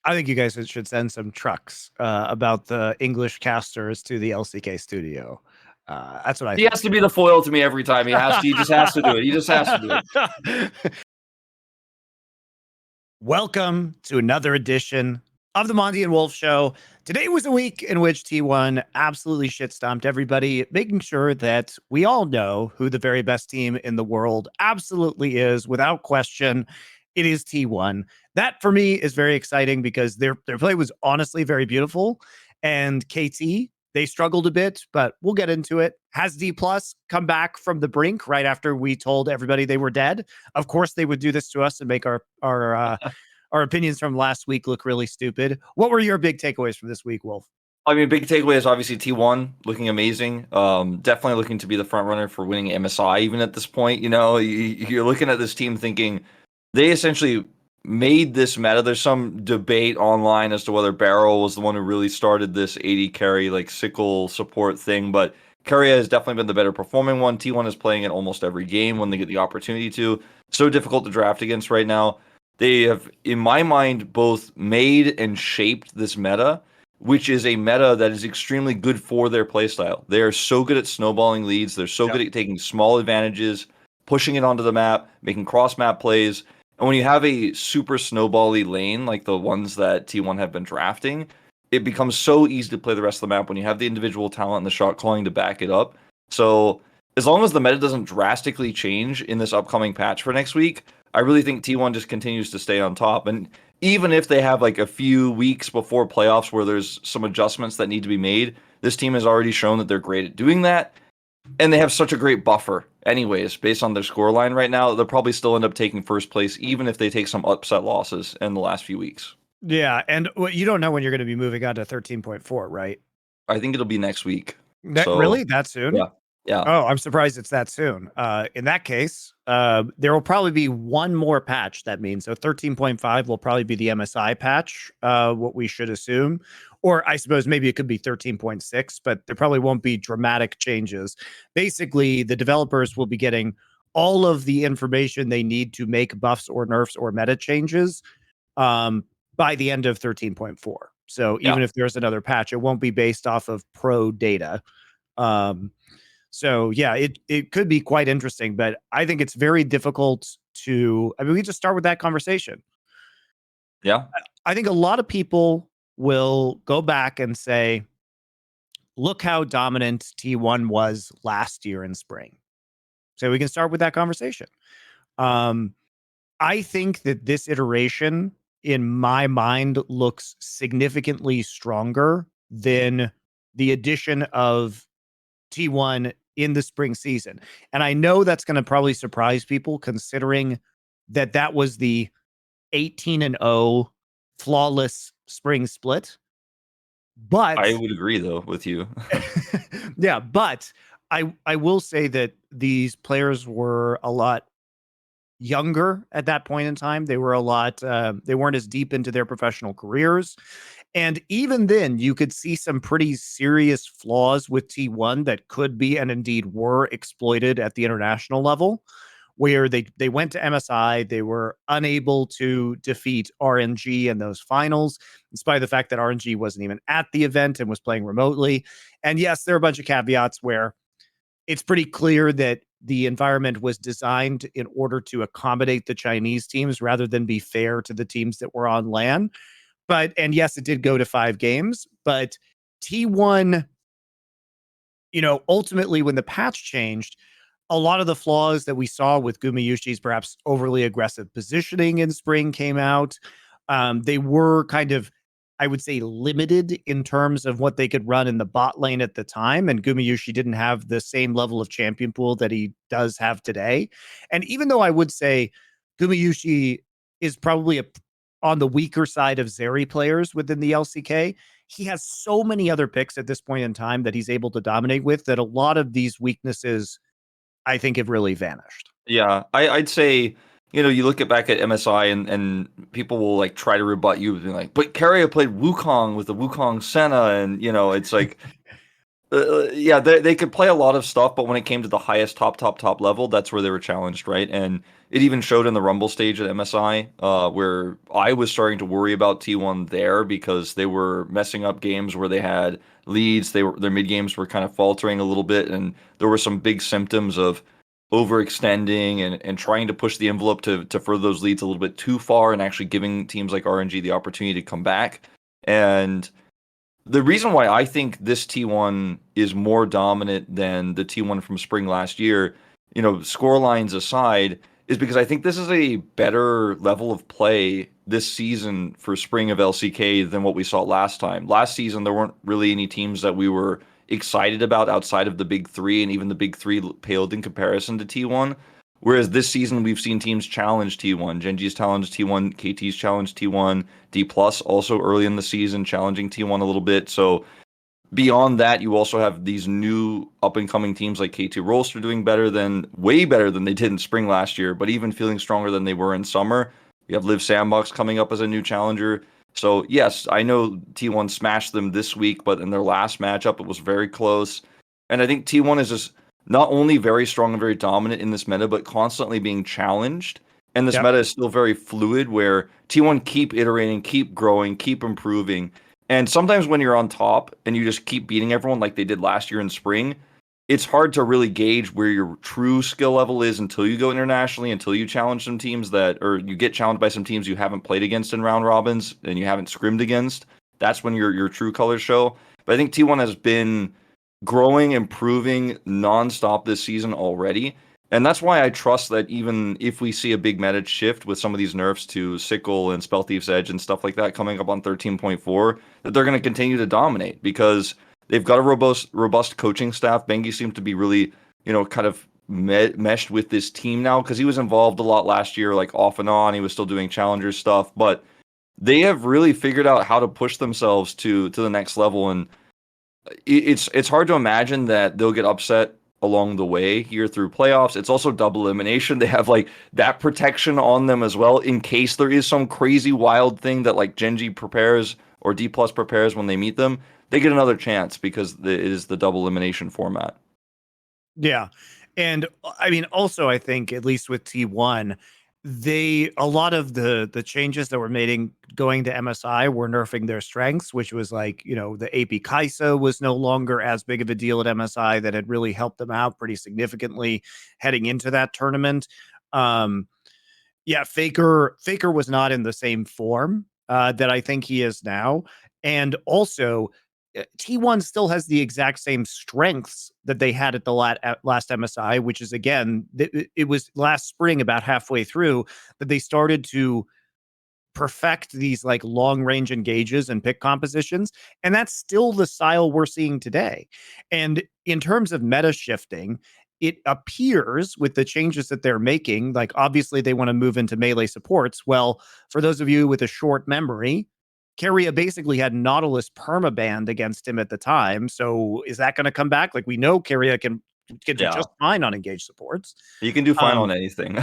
I think you guys should send some trucks about the English casters to the LCK studio. That's what I think. He has to be the foil to me every time. He just has to do it. He just has to do it. Welcome to another edition of the Monte and Wolf Show. Today was a week in which T1 absolutely shit-stomped everybody, making sure that we all know who the very best team in the world absolutely is, without question. It is T1. That, for me, is very exciting because their play was honestly very beautiful. And KT, they struggled a bit, but we'll get into it. Has Dplus come back from the brink right after we told everybody they were dead? Of course, they would do this to us and make our opinions from last week look really stupid. What were your big takeaways from this week, Wolf? I mean, big takeaway is obviously T1 looking amazing. Definitely looking to be the front runner for winning MSI. Even at this point, you know, you're looking at this team thinking they essentially made this meta. There's some debate online as to whether Barrel was the one who really started this AD carry, like sickle support thing, but Keria has definitely been the better performing one. T1 is playing it almost every game when they get the opportunity to. So difficult to draft against right now. They have, in my mind, both made and shaped this meta, which is a meta that is extremely good for their playstyle. They are so good at snowballing leads. They're so good at taking small advantages, pushing it onto the map, making cross-map plays. And when you have a super snowbally lane like the ones that T1 have been drafting, it becomes so easy to play the rest of the map when you have the individual talent and the shot calling to back it up. So as long as the meta doesn't drastically change in this upcoming patch for next week, I really think T1 just continues to stay on top. And even if they have like a few weeks before playoffs where there's some adjustments that need to be made, this team has already shown that they're great at doing that. And they have such a great buffer anyways, based on their scoreline right now. They'll probably still end up taking first place, even if they take some upset losses in the last few weeks. Yeah, and you don't know when you're going to be moving on to 13.4, right? I think it'll be next week. Really? That soon? Yeah. Yeah. Oh, I'm surprised it's that soon. In that case, there will probably be one more patch. That means so 13.5 will probably be the MSI patch. What we should assume, or I suppose maybe it could be 13.6, but there probably won't be dramatic changes. Basically, the developers will be getting all of the information they need to make buffs or nerfs or meta changes by the end of 13.4. So even if there's another patch, it won't be based off of pro data. So yeah, it could be quite interesting, but I think it's very difficult to, I mean, we just start with that conversation. Yeah. I think a lot of people will go back and say, look how dominant T1 was last year in spring. So we can start with that conversation. I think that this iteration, in my mind, looks significantly stronger than the addition of T1 in the spring season. And I know that's going to probably surprise people, considering that that was the 18-0 flawless spring split. But I would agree though with you. yeah, but I will say that these players were a lot younger at that point in time. They were a lot, they weren't as deep into their professional careers. And even then, you could see some pretty serious flaws with T1 that could be and indeed were exploited at the international level, where they went to MSI, they were unable to defeat RNG in those finals, despite the fact that RNG wasn't even at the event and was playing remotely. And yes, there are a bunch of caveats where it's pretty clear that the environment was designed in order to accommodate the Chinese teams rather than be fair to the teams that were on LAN. And yes, it did go to 5 games, but T1, you know, ultimately when the patch changed, a lot of the flaws that we saw with Gumayushi's perhaps overly aggressive positioning in spring came out. They were kind of, I would say, limited in terms of what they could run in the bot lane at the time. And Gumayushi didn't have the same level of champion pool that he does have today. And even though I would say Gumayushi is probably on the weaker side of Zeri players within the LCK, he has so many other picks at this point in time that he's able to dominate with that a lot of these weaknesses, I think, have really vanished. Yeah, I'd say, you know, you look back at MSI and people will like try to rebut you with being like, but Keria played Wukong with the Wukong Senna, and you know, it's like Yeah, they could play a lot of stuff, but when it came to the highest top level, that's where they were challenged, right? And it even showed in the Rumble stage at MSI, where I was starting to worry about T1 there because they were messing up games where they had leads. Their mid games were kind of faltering a little bit, and there were some big symptoms of overextending and trying to push the envelope to further those leads a little bit too far, and actually giving teams like RNG the opportunity to come back. And the reason why I think this T1 is more dominant than the T1 from spring last year, score lines aside, is because I think this is a better level of play this season for spring of LCK than what we saw last time. Last season, there weren't really any teams that we were excited about outside of the big three, and even the big three paled in comparison to T1. Whereas this season, we've seen teams challenge T1. Genji's challenged T1, KT's challenged T1, Dplus also early in the season challenging T1 a little bit. So beyond that, you also have these new up and coming teams like KT Rolster doing way better than they did in spring last year, but even feeling stronger than they were in summer. You have Liiv SANDBOX coming up as a new challenger. So yes, I know T1 smashed them this week, but in their last matchup, it was very close. And I think T1 is just not only very strong and very dominant in this meta, but constantly being challenged. And this Yep. meta is still very fluid where T1 keep iterating, keep growing, keep improving. And sometimes when you're on top and you just keep beating everyone like they did last year in spring, it's hard to really gauge where your true skill level is until you go internationally, until you challenge some teams or you get challenged by some teams you haven't played against in round robins and you haven't scrimmed against. That's when your true colors show. But I think T1 has been growing, improving nonstop this season already. And that's why I trust that even if we see a big meta shift with some of these nerfs to Sickle and Spell Thief's Edge and stuff like that coming up on 13.4, that they're going to continue to dominate because they've got a robust coaching staff. Bengi seems to be really, kind of meshed with this team now because he was involved a lot last year, like off and on. He was still doing challenger stuff, but they have really figured out how to push themselves to the next level. And it's hard to imagine that they'll get upset along the way here through playoffs. It's also double elimination. They have like that protection on them as well in case there is some crazy wild thing that like Genji prepares or Dplus prepares when they meet them. They get another chance because it is the double elimination format. Yeah. And I mean, also, I think, at least with T1, a lot of the changes that were made going to MSI were nerfing their strengths, which was like, the AP Kai'Sa was no longer as big of a deal at MSI. That had really helped them out pretty significantly heading into that tournament. Um, yeah, Faker was not in the same form that I think he is now. And also, T1 still has the exact same strengths that they had at the last MSI, which is, again, it was last spring, about halfway through, that they started to perfect these like long range engages and pick compositions. And that's still the style we're seeing today. And in terms of meta shifting, it appears with the changes that they're making, like obviously they want to move into melee supports. Well, for those of you with a short memory, Keria basically had Nautilus permabanned against him at the time. So is that going to come back? Like, we know Keria can do Yeah, just fine on engaged supports. you can do fine on Um, anything.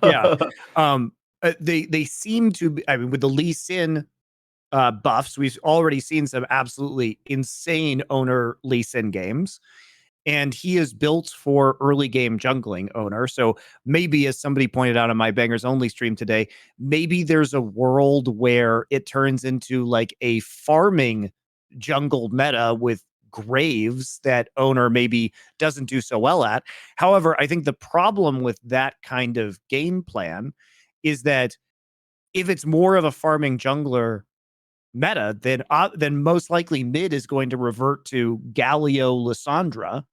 yeah. Um, they seem to be, I mean, with the Lee Sin buffs, we've already seen some absolutely insane owner Lee Sin games. And he is built for early game jungling owner. So maybe, as somebody pointed out on my Bangers Only stream today, maybe there's a world where it turns into like a farming jungle meta with Graves that owner maybe doesn't do so well at. However, I think the problem with that kind of game plan is that if it's more of a farming jungler meta, then most likely mid is going to revert to Galio Lissandra.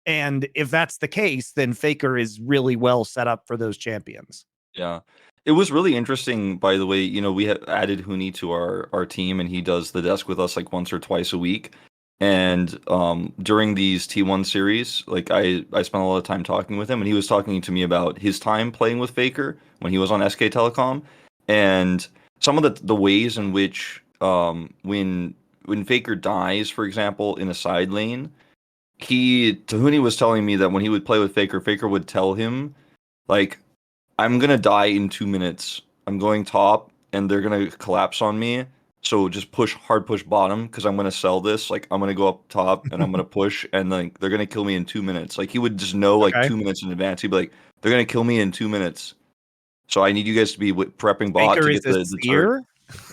And if that's the case, then Faker is really well set up for those champions. Yeah. It was really interesting, by the way, we have added Huni to our team and he does the desk with us like once or twice a week. And during these T1 series, like I spent a lot of time talking with him and he was talking to me about his time playing with Faker when he was on SK Telecom and some of the ways in which when Faker dies, for example, in a side lane, Tahuni was telling me that when he would play with Faker, Faker would tell him like, I'm gonna die in 2 minutes. I'm going top, and they're gonna collapse on me. So just hard push bottom because I'm gonna sell this. Like I'm gonna go up top and I'm gonna push and like they're gonna kill me in 2 minutes. Like he would just know like Okay. 2 minutes in advance. He'd be like, they're gonna kill me in 2 minutes. So I need you guys to be prepping bot Faker to is get a the turret. seer.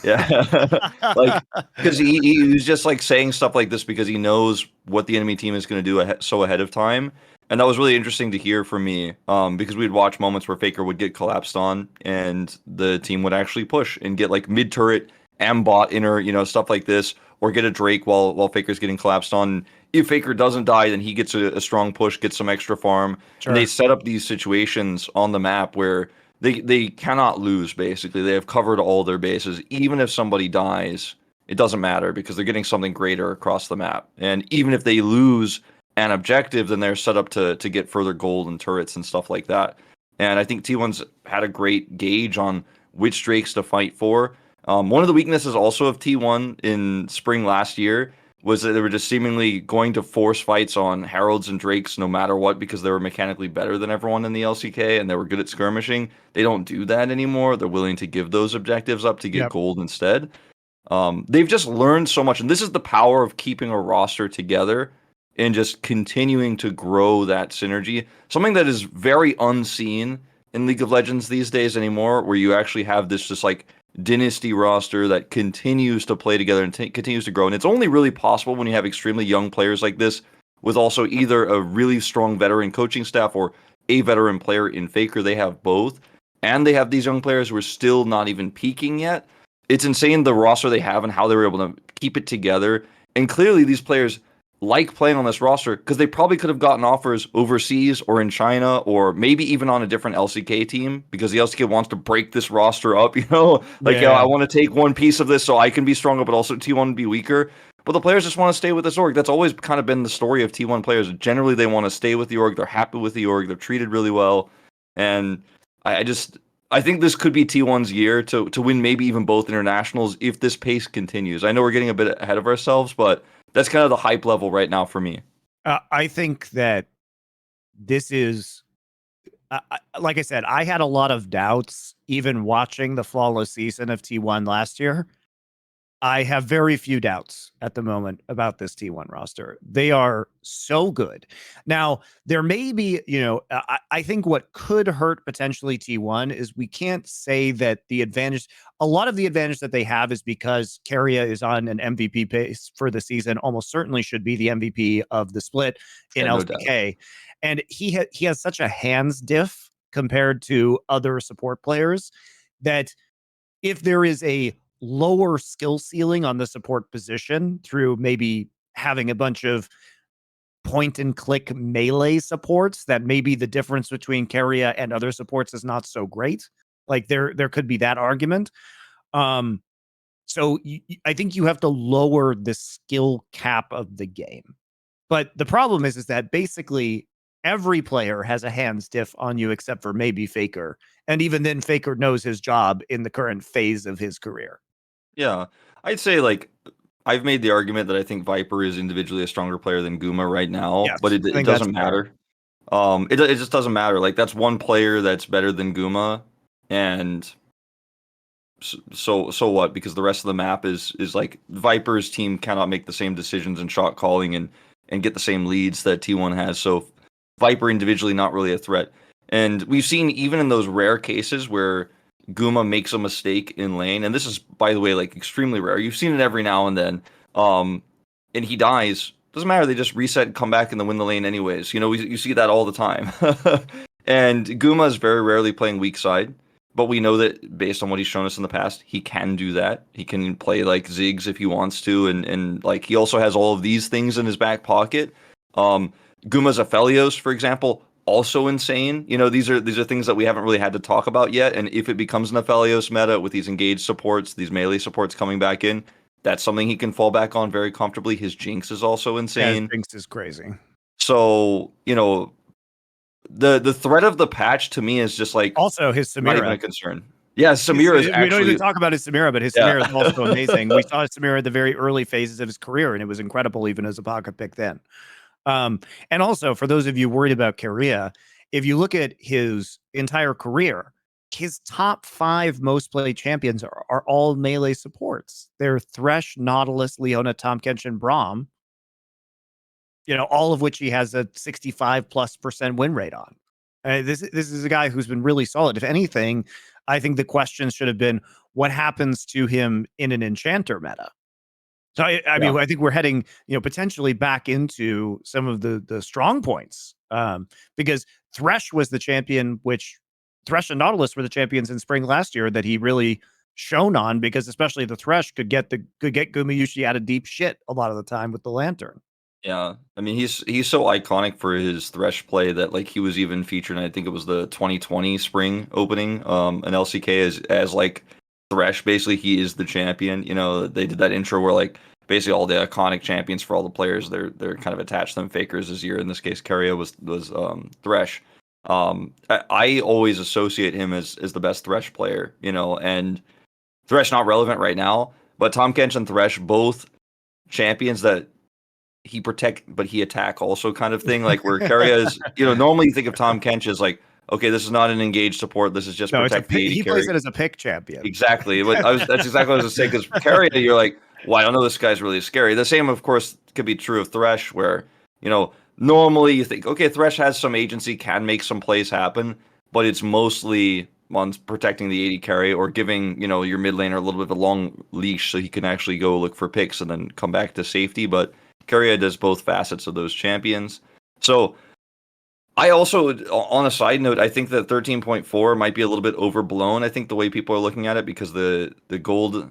Yeah. Like, because he was just like saying stuff like this because he knows what the enemy team is going to do so ahead of time. And that was really interesting to hear from me because we'd watch moments where Faker would get collapsed on and the team would actually push and get like mid turret and bot inner, stuff like this, or get a Drake while Faker's getting collapsed on. If Faker doesn't die, then he gets a strong push, gets some extra farm. And they Sure. set up these situations on the map where they cannot lose, basically. They have covered all their bases. Even if somebody dies, it doesn't matter because they're getting something greater across the map. And even if they lose an objective, then they're set up to get further gold and turrets and stuff like that. And I think T1's had a great gauge on which Drakes to fight for. One of the weaknesses also of T1 in spring last year was that they were just seemingly going to force fights on Heralds and Drakes no matter what because they were mechanically better than everyone in the LCK and they were good at skirmishing. They don't do that anymore. They're willing to give those objectives up to get Yep. gold instead. They've just learned so much, and this is the power of keeping a roster together and just continuing to grow that synergy. Something that is very unseen in League of Legends these days anymore, where you actually have this just like dynasty roster that continues to play together and continues to grow. And it's only really possible when you have extremely young players like this, with also either a really strong veteran coaching staff or a veteran player in Faker. They have both, and they have these young players who are still not even peaking yet. It's insane the roster they have and how they were able to keep it together. And clearly, these players like playing on this roster because they probably could have gotten offers overseas or in China or maybe even on a different LCK team because the LCK wants to break this roster up, like, I Yeah. want to take one piece of this so I can be stronger, but also T1 to be weaker. But the players just want to stay with this org. That's always kind of been the story of T1 players. Generally, they want to stay with the org. They're happy with the org. They're treated really well. And I think this could be T1's year to win maybe even both internationals if this pace continues. I know we're getting a bit ahead of ourselves, but that's kind of the hype level right now for me. I think that this is, like I said, I had a lot of doubts even watching the flawless season of T1 last year. I have very few doubts at the moment about this T1 roster. They are so good. Now, there may be, I think what could hurt potentially T1 is we can't say that a lot of the advantage that they have is because Keria is on an MVP pace for the season, almost certainly should be the MVP of the split in Yeah, no doubt. LCK. And he has such a hands diff compared to other support players that if there is a lower skill ceiling on the support position through maybe having a bunch of point and click melee supports, that maybe the difference between Keria and other supports is not so great. Like there could be that argument. Um, so I think you have to lower the skill cap of the game. But the problem is that basically every player has a hand stiff on you except for maybe Faker. And even then, Faker knows his job in the current phase of his career. Yeah, I'd say like I've made the argument that I think Viper is individually a stronger player than Guma right now, but Yes, it I it think that's doesn't fair. matter. It just doesn't matter. Like that's one player that's better than Guma, and so what? Because the rest of the map is like Viper's team cannot make the same decisions and shot calling and get the same leads that T1 has. So Viper individually not really a threat. And we've seen even in those rare cases where Guma makes a mistake in lane, and this is by the way like extremely rare. You've seen it every now and then. And he dies. Doesn't matter. They just reset, come back, and then win the lane anyways. You see that all the time. And Guma is very rarely playing weak side. But we know that based on what he's shown us in the past, he can do that. He can play like Ziggs if he wants to, and like he also has all of these things in his back pocket. Guma's Aphelios, for example, also insane. These are things that we haven't really had to talk about yet. And if it becomes an Aphelios meta with these engaged supports, these melee supports coming back in, that's something he can fall back on very comfortably. His Jinx is also Yeah, insane. Jinx is crazy. So, the threat of the patch to me is just like Also, his not even Samira. a concern. Yeah, Samira is We don't even actually talk about his Samira, but his yeah. Samira is also amazing. We saw Samira at the very early phases of his career, and it was incredible even as a pocket pick then. And also, for those of you worried about Keria, if you look at his entire career, his top 5 most played champions are all melee supports. They're Thresh, Nautilus, Leona, Tahm Kench, and Braum. All of which he has a 65+% win rate on. This is a guy who's been really solid. If anything, I think the question should have been, what happens to him in an enchanter meta? So I mean, I think we're heading, potentially back into some of the strong points, because Thresh was the champion, which Thresh and Nautilus were the champions in spring last year that he really shone on, because especially the Thresh could get Gumayushi out of deep shit a lot of the time with the lantern. Yeah, I mean he's so iconic for his Thresh play that like he was even featured in, I think it was the 2020 spring opening, an LCK as like Thresh. Basically, he is the champion. They did that intro where like basically all the iconic champions for all the players they're kind of attached to them. Fakers this year, in this case, Keria was Thresh. I always associate him as the best Thresh player. And Thresh not relevant right now, but Tahm Kench and Thresh both champions that he protect but he attack also kind of thing, like where Keria is, normally you think of Tahm Kench as like, okay, this is not an engaged support, this is just protect the AD he carry. plays it as a pick champion. Exactly. But that's exactly what I was saying, because Keria, you're like, well, I don't know, this guy's really scary. The same, of course, could be true of Thresh, where, normally you think, okay, Thresh has some agency, can make some plays happen, but it's mostly on protecting the AD carry or giving, your mid laner a little bit of a long leash so he can actually go look for picks and then come back to safety. But Keria does both facets of those champions. So I also, on a side note, I think that 13.4 might be a little bit overblown. I think the way people are looking at it, because the gold,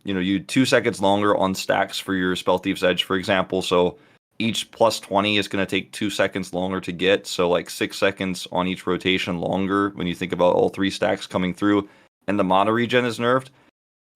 you 2 seconds longer on stacks for your Spell Thief's Edge, for example. So each plus 20 is going to take 2 seconds longer to get. So like 6 seconds on each rotation longer when you think about all 3 stacks coming through, and the mana regen is nerfed.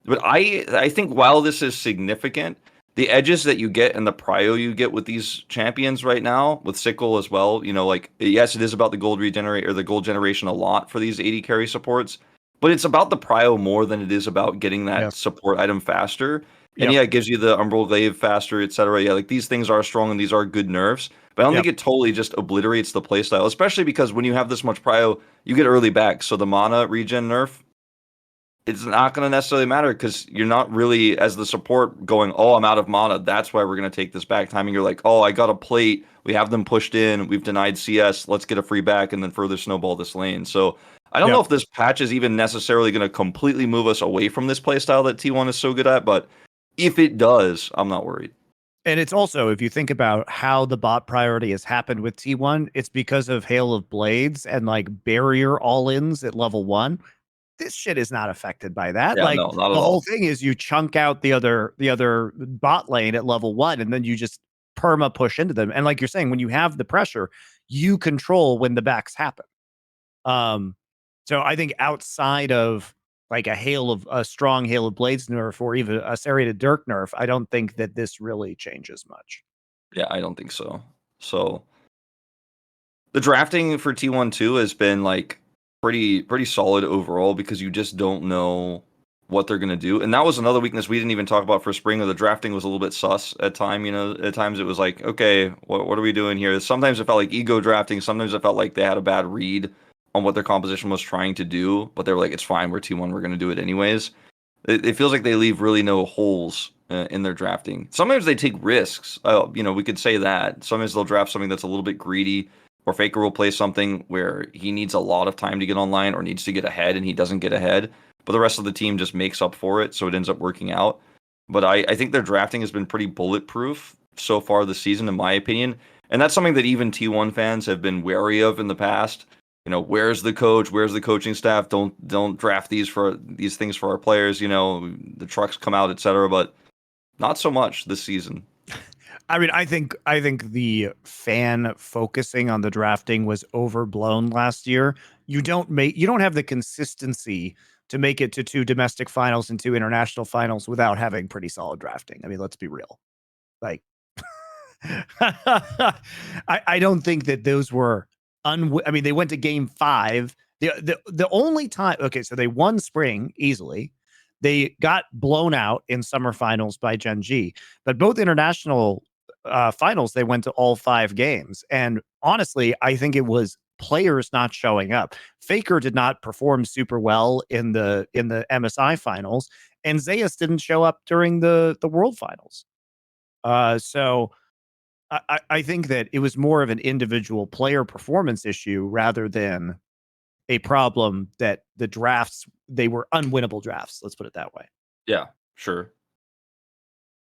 But I think while this is significant, the edges that you get and the prio you get with these champions right now, with Sickle as well, like, yes, it is about the gold regenerate or the gold generation a lot for these AD carry supports, but it's about the prio more than it is about getting that support item faster. And yeah, it gives you the Umbral Glaive faster, etc. Yeah, like these things are strong and these are good nerfs, but I don't think it totally just obliterates the playstyle, especially because when you have this much prio, you get early back. So the mana regen nerf, it's not going to necessarily matter, because you're not really, as the support, going, oh, I'm out of mana, that's why we're going to take this back timing. You're like, oh, I got a plate, we have them pushed in, we've denied CS, let's get a free back and then further snowball this lane. So I don't know if this patch is even necessarily going to completely move us away from this playstyle that T1 is so good at, but if it does, I'm not worried. And it's also, if you think about how the bot priority has happened with T1, it's because of Hail of Blades and like barrier all-ins at level 1. This shit is not affected by that. Yeah, like no, not at the all. whole thing is you chunk out the other bot lane at level 1, and then you just perma push into them. And like you're saying, when you have the pressure, you control when the backs happen. So I think outside of like a strong Hail of Blades nerf or even a serrated Dirk nerf, I don't think that this really changes much. Yeah, I don't think so. So the drafting for T1 too has been like pretty solid overall, because you just don't know what they're going to do. And that was another weakness we didn't even talk about for spring, or the drafting was a little bit sus at time. At times it was like, okay, what are we doing here? Sometimes it felt like ego drafting. Sometimes it felt like they had a bad read on what their composition was trying to do, but they were like, it's fine, we're T1, we're going to do it anyways. It feels like they leave really no holes in their drafting. Sometimes they take risks. We could say that. Sometimes they'll draft something that's a little bit greedy, or Faker will play something where he needs a lot of time to get online or needs to get ahead and he doesn't get ahead, but the rest of the team just makes up for it, so it ends up working out. But I think their drafting has been pretty bulletproof so far this season, in my opinion. And that's something that even T1 fans have been wary of in the past. Where's the coach? Where's the coaching staff? Don't draft these things for our players. The trucks come out, etc. But not so much this season. I mean, I think the fan focusing on the drafting was overblown last year. You don't have the consistency to make it to 2 domestic finals and 2 international finals without having pretty solid drafting. I mean, let's be real. Like, I don't think that those were I mean, they went to game 5. The only time, okay, so they won spring easily. They got blown out in summer finals by Gen G, but both international finals, they went to all 5 games. And honestly, I think it was players not showing up. Faker did not perform super well in the MSI finals, and Zayas didn't show up during the World Finals. So I think that it was more of an individual player performance issue rather than a problem that the drafts, they were unwinnable drafts. Let's put it that way. Yeah, sure.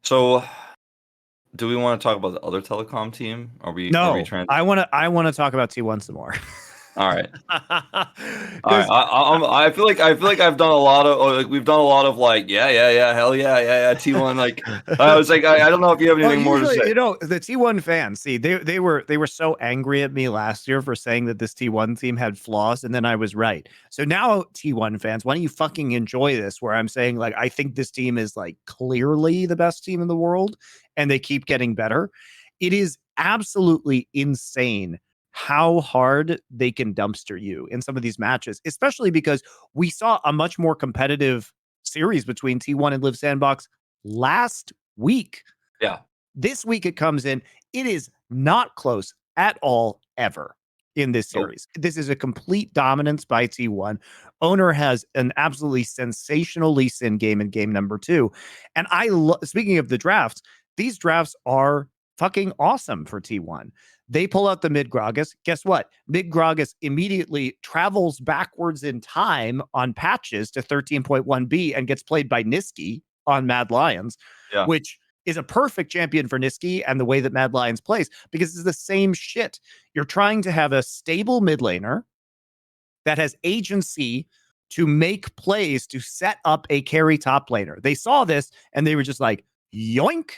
So, do we want to talk about the other telecom team? Are we trying? I want to talk about T1 some more. All right. All right. I feel like I've done a lot of we've done a lot of like hell yeah T1 like I was like I don't know if you have anything more to say. You know, the T1 fans, see, they were so angry at me last year for saying that this T1 team had flaws, and then I was right. So now T1 fans, why don't you fucking enjoy this, where I'm saying like I think this team is like clearly the best team in the world, and they keep getting better. It is absolutely insane how hard they can dumpster you in some of these matches, especially because we saw a much more competitive series between T1 and Liiv SANDBOX last week. Yeah. This week it comes in. It is not close at all ever in this series. Nope. This is a complete dominance by T1. Owner has an absolutely sensational Lee Sin game in game number 2. And speaking of the drafts, these drafts are fucking awesome for T1. They pull out the mid Gragas. Guess what? Mid Gragas immediately travels backwards in time on patches to 13.1B and gets played by Niski on Mad Lions, which is a perfect champion for Niski and the way that Mad Lions plays, because it's the same shit. You're trying to have a stable mid laner that has agency to make plays to set up a carry top laner. They saw this and they were just like, yoink.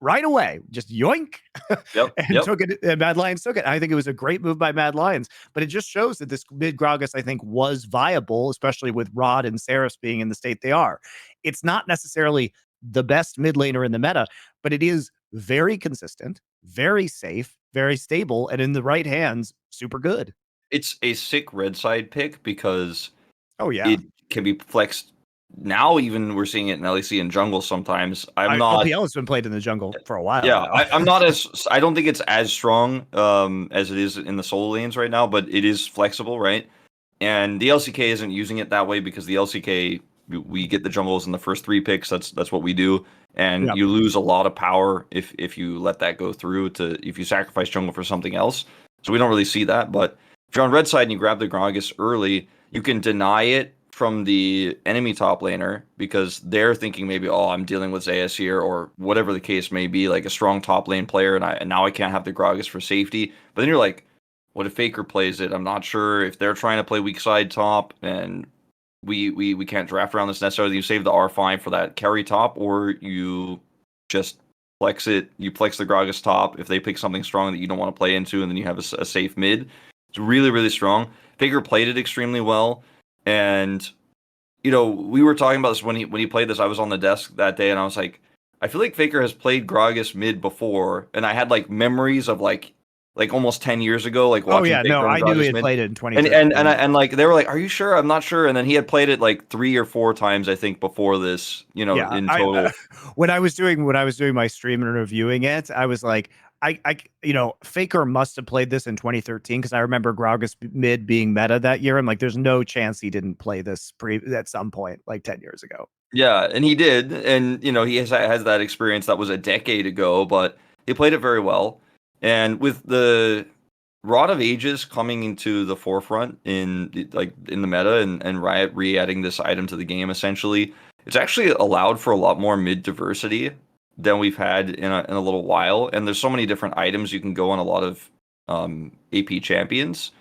Right away, just yoink, and took it. And Mad Lions took it. I think it was a great move by Mad Lions, but it just shows that this mid Gragas, I think, was viable, especially with Rod and Seraph being in the state they are. It's not necessarily the best mid laner in the meta, but it is very consistent, very safe, very stable, and in the right hands, super good. It's a sick red side pick because it can be flexed. Now even we're seeing it in LEC and jungle sometimes. LPL has been played in the jungle for a while. Yeah, I'm not I don't think it's as strong as it is in the solo lanes right now, but it is flexible, right? And the LCK isn't using it that way because the LCK, we get the jungles in the first 3 picks. That's what we do, and you lose a lot of power if you let that go through if you sacrifice jungle for something else. So we don't really see that. But if you're on red side and you grab the Gragas early, you can deny it from the enemy top laner because they're thinking maybe, oh, I'm dealing with Zayas here or whatever the case may be, like a strong top lane player, and now I can't have the Gragas for safety. But then you're like, what if Faker plays it? I'm not sure if they're trying to play weak side top, and we can't draft around this necessarily. You save the R5 for that carry top, or you just flex it. You flex the Gragas top if they pick something strong that you don't want to play into, and then you have a safe mid. It's really, really strong. Faker played it extremely well. And, you know, we were talking about this when he played this. I was on the desk that day, and I was like, I feel like Faker has played Gragas mid before, and I had like memories of like almost 10 years ago, like watching. I knew he had played it in 2010. And like they were like, "Are you sure?" I'm not sure. And then he had played it like 3 or 4 times, I think, before this. You know, in total. When I was doing my stream and reviewing it, I was like, Faker must have played this in 2013 because I remember Gragas mid being meta that year. I'm like, there's no chance he didn't play this at some point like 10 years ago. Yeah, and he did, and you know he has that experience that was a decade ago, but he played it very well. And with the Rod of Ages coming into the forefront in the meta and Riot re-adding this item to the game, essentially, it's actually allowed for a lot more mid diversity than we've had in a little while. And there's so many different items you can go on a lot of AP champions.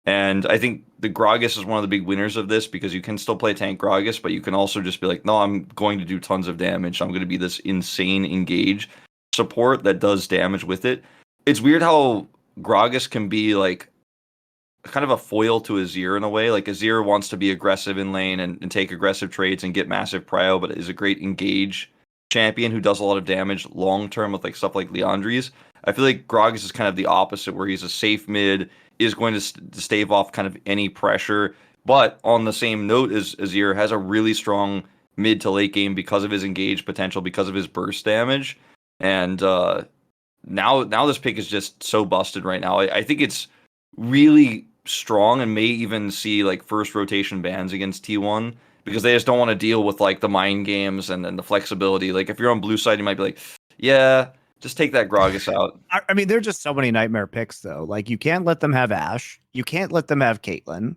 And I think the Gragas is one of the big winners of this because you can still play tank Gragas, but you can also just be like, no, I'm going to do tons of damage. I'm going to be this insane engage support that does damage with it. It's weird how Gragas can be like kind of a foil to Azir in a way. Like Azir wants to be aggressive in lane and take aggressive trades and get massive prio, but is a great engage champion who does a lot of damage long term with like stuff like Leandri's. I feel like Gragas is kind of the opposite, where he's a safe mid, is going to stave off kind of any pressure. But on the same note as Azir, has a really strong mid to late game because of his engage potential, because of his burst damage. And now this pick is just so busted right now. I think it's really strong and may even see like first rotation bans against T1 because they just don't want to deal with like the mind games and then the flexibility. Like if you're on blue side, you might be like, yeah, just take that Gragas out. I mean, there are just so many nightmare picks, though. Like, you can't let them have Ashe. You can't let them have Caitlyn.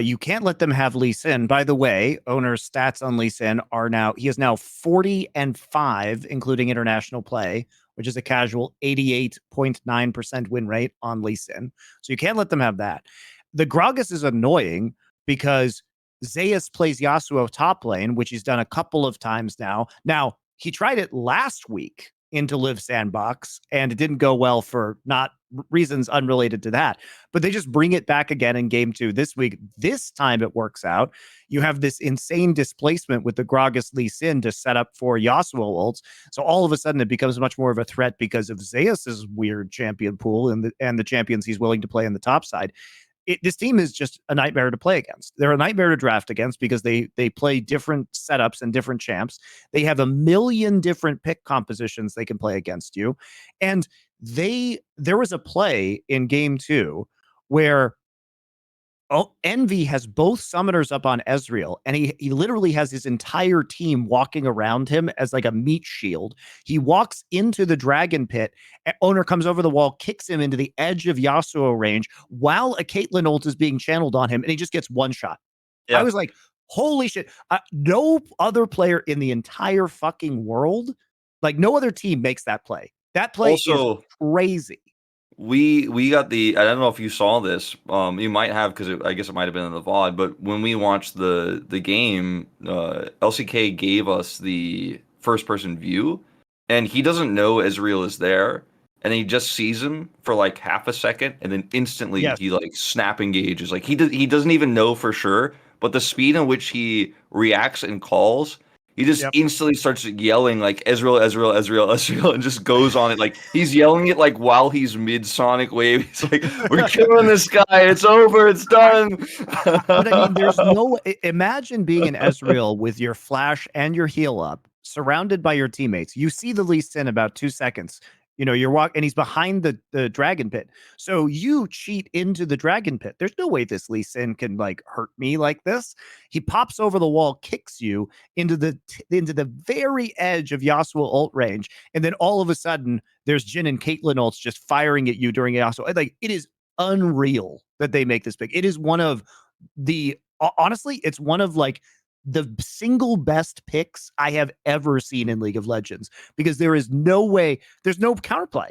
You can't let them have Lee Sin. By the way, owner's stats on Lee Sin are now, he is now 40-5, including international play, which is a casual 88.9% win rate on Lee Sin. So you can't let them have that. The Gragas is annoying because Zeus plays Yasuo top lane, which he's done a couple of times now. Now, he tried it last week into Liiv SANDBOX, and it didn't go well for not reasons unrelated to that. But they just bring it back again in game 2 this week. This time it works out. You have this insane displacement with the Gragas Lee Sin to set up for Yasuo ults. So all of a sudden it becomes much more of a threat because of Zeus's weird champion pool and the champions he's willing to play on the top side. This team is just a nightmare to play against. They're a nightmare to draft against because they play different setups and different champs. They have a million different pick compositions they can play against you. And there was a play in game 2 where Envy has both summoners up on Ezreal, and he literally has his entire team walking around him as like a meat shield. He walks into the dragon pit, owner comes over the wall, kicks him into the edge of Yasuo range while a Caitlyn ult is being channeled on him, and he just gets one shot. Yeah. I was like, holy shit. No other player in the entire fucking world, like no other team makes that play. That play Also, is crazy. we got the, I don't know if you saw this, you might have because I guess it might have been in the VOD, but when we watched the game, LCK gave us the first person view, and he doesn't know Ezreal is there, and he just sees him for like half a second, and then instantly Yes. he like snap engages. Like he doesn't even know for sure, but the speed in which he reacts and calls, he just instantly starts yelling like Ezreal, Ezreal, Ezreal, Ezreal, and just goes on it. Like he's yelling it like while he's mid Sonic wave. He's like, "We're killing this guy. It's over. It's done." But I mean, there's no imagine being an Ezreal with your flash and your heal up, surrounded by your teammates. You see the Lee Sin about 2 seconds. You know, you're walking, and he's behind the dragon pit. So you cheat into the dragon pit. There's no way this Lee Sin can like hurt me like this. He pops over the wall, kicks you into the very edge of Yasuo ult range, and then all of a sudden there's Jhin and Caitlyn ults just firing at you during Yasuo. Like it is unreal that they make this pick. It is one of the honestly, it's one of like the single best picks I have ever seen in League of Legends because there is no way, there's no counterplay.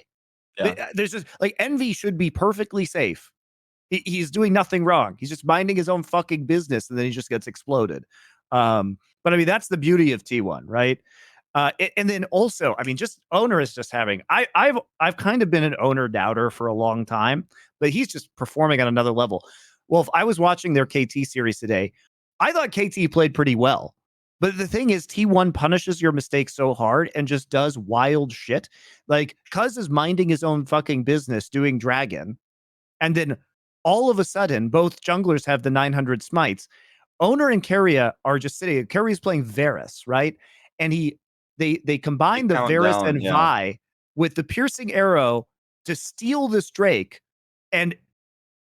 Yeah. There's just like Envy should be perfectly safe. He's doing nothing wrong. He's just minding his own fucking business, and then he just gets exploded. But I mean, that's the beauty of T1, right? And then also, I mean, just owner is just having. I've kind of been an owner doubter for a long time, but he's just performing on another level. Well, if I was watching their KT series today, I thought KT played pretty well. But the thing is, T1 punishes your mistakes so hard and just does wild shit. Like, Cuz is minding his own fucking business doing Dragon. And then all of a sudden, both junglers have the 900 smites. Owner and Keria are just sitting. Keria's playing Varus, right? And they combine the count Varus down, and yeah. Vi with the piercing arrow to steal this Drake. And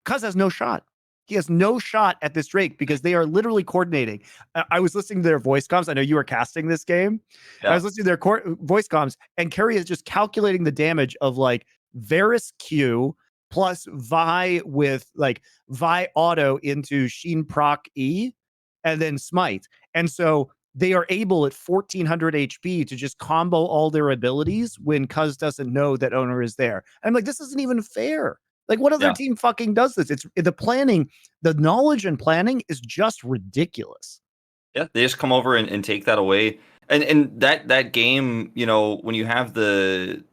Cuz has no shot. He has no shot at this Drake because they are literally coordinating. I was listening to their voice comms. I know you were casting this game. Yeah. I was listening to their voice comms, and Keria is just calculating the damage of like Varus Q plus Vi with like Vi auto into Sheen proc E and then smite. And so they are able at 1400 HP to just combo all their abilities when Cuz doesn't know that owner is there. I'm like, this isn't even fair. Like, what other team fucking does this? It's the planning, the knowledge and planning is just ridiculous. Yeah, they just come over and take that away. And that game, you know, when you have the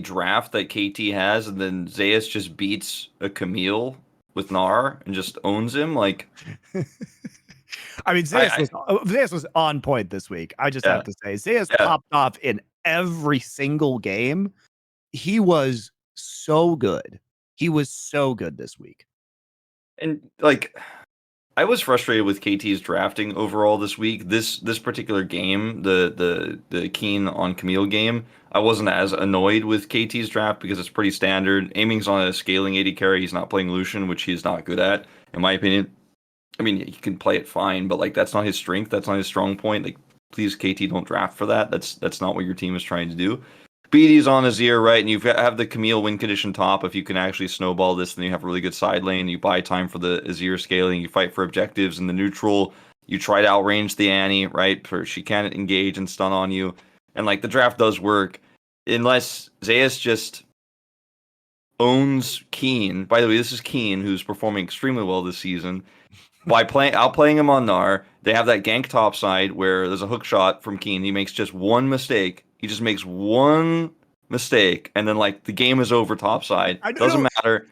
draft that KT has, and then Zeus just beats a Camille with Gnar and just owns him. Like, I mean, Zeus was on point this week. I just have to say, Zeus popped off in every single game. He was so good. He was so good this week. And like, I was frustrated with KT's drafting overall this week. This particular game, the Keen on Camille game, I wasn't as annoyed with KT's draft because it's pretty standard. Aiming's on a scaling AD carry. He's not playing Lucian, which he's not good at, in my opinion. I mean, he can play it fine, but like that's not his strength. That's not his strong point. Like, please, KT, don't draft for that. That's not what your team is trying to do. BD's on Azir, right? And you have the Camille win condition top. If you can actually snowball this, then you have a really good side lane. You buy time for the Azir scaling. You fight for objectives in the neutral. You try to outrange the Annie, right? For she can't engage and stun on you. And like the draft does work, unless Zeus just owns Keen. By the way, this is Keen, who's performing extremely well this season. By outplaying him on Gnar, they have that gank top side where there's a hook shot from Keen. He makes just one mistake. He just makes one mistake, and then like the game is over topside. Doesn't matter.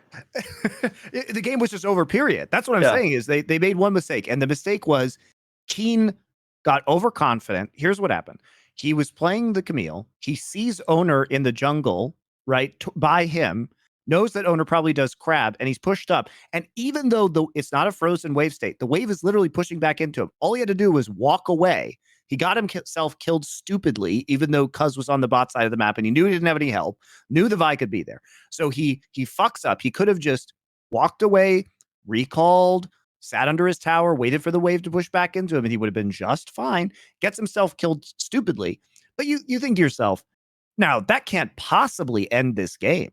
The game was just over, period. That's what I'm saying is they made one mistake, and the mistake was Keen got overconfident. Here's what happened. He was playing the Camille. He sees Owner in the jungle, right, by him, knows that Owner probably does crab, and he's pushed up. And even though it's not a frozen wave state, the wave is literally pushing back into him. All he had to do was walk away. He got himself killed stupidly, even though Cuz was on the bot side of the map, and he knew he didn't have any help, knew the Vi could be there. So he fucks up. He could have just walked away, recalled, sat under his tower, waited for the wave to push back into him, and he would have been just fine. Gets himself killed stupidly. But you think to yourself, now that can't possibly end this game.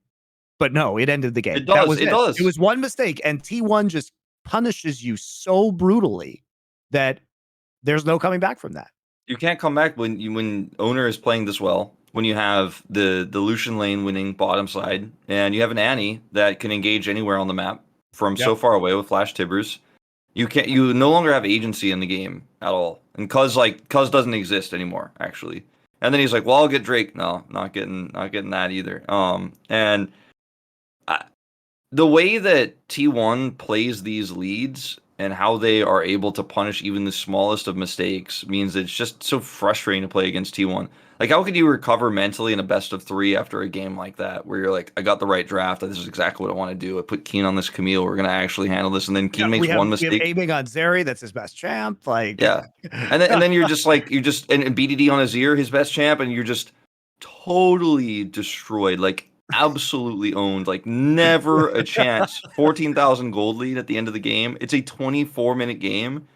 But no, it ended the game. It does. It does. It was one mistake, and T1 just punishes you so brutally that there's no coming back from that. You can't come back when Owner is playing this well. When you have the Lucian lane winning bottom side, and you have an Annie that can engage anywhere on the map from so far away with flash tibbers, you no longer have agency in the game at all. And Cuz doesn't exist anymore, actually. And then he's like, "Well, I'll get Drake." No, not getting that either. The way that T1 plays these leads and how they are able to punish even the smallest of mistakes means it's just so frustrating to play against T1. Like, how could you recover mentally in a best of 3 after a game like that, where you're like, I got the right draft, this is exactly what I want to do, I put Keen on this Camille, we're going to actually handle this, and then Keen makes one mistake. We have aiming on Zeri, that's his best champ, like... Yeah. And then you're just like, and BDD on Azir, his best champ, and you're just totally destroyed, like, absolutely owned, like never a chance. 14,000 gold lead at the end of the game. It's a 24-minute game.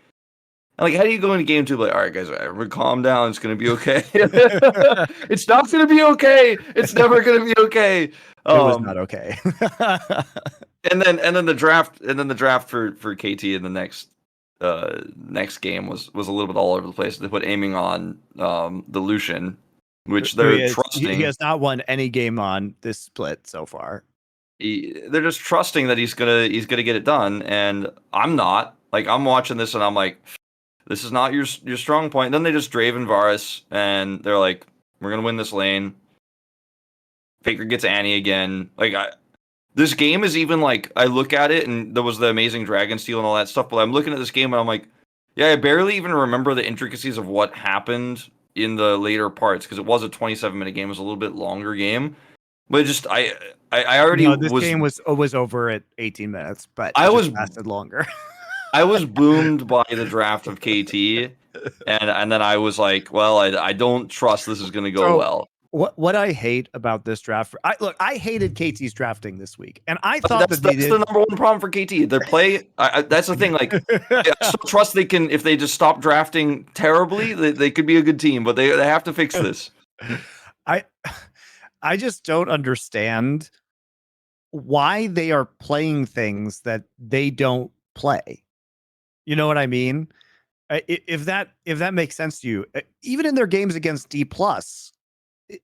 And like, how do you go into game 2 like, all right, guys, calm down. It's going to be okay. It's not going to be okay. It's never going to be okay. It was not okay. and then the draft for KT in the next game was a little bit all over the place. They put aiming on the Lucian, which they're trusting. He has not won any game on this split so far. They're just trusting that he's gonna get it done, and I'm not. Like, I'm watching this and I'm like, this is not your strong point. And then they just Draven Varus, and they're like, we're gonna win this lane. Faker gets Annie again. Like, this game is even like, I look at it, and there was the amazing Dragon Steal and all that stuff, but I'm looking at this game and I'm like, yeah, I barely even remember the intricacies of what happened in the later parts, because it was a 27-minute game. It was a little bit longer game, but just I already game was over at 18 minutes, but lasted longer. I was boomed by the draft of KT, and then I was like, well, I don't trust this is going to go well. What I hate about this draft, I hated KT's drafting this week, and I thought that's the number one problem for KT. Their play, that's the thing. Like, I still trust they can, if they just stop drafting terribly, they could be a good team, but they have to fix this. I just don't understand why they are playing things that they don't play. You know what I mean? If that makes sense to you, even in their games against Dplus,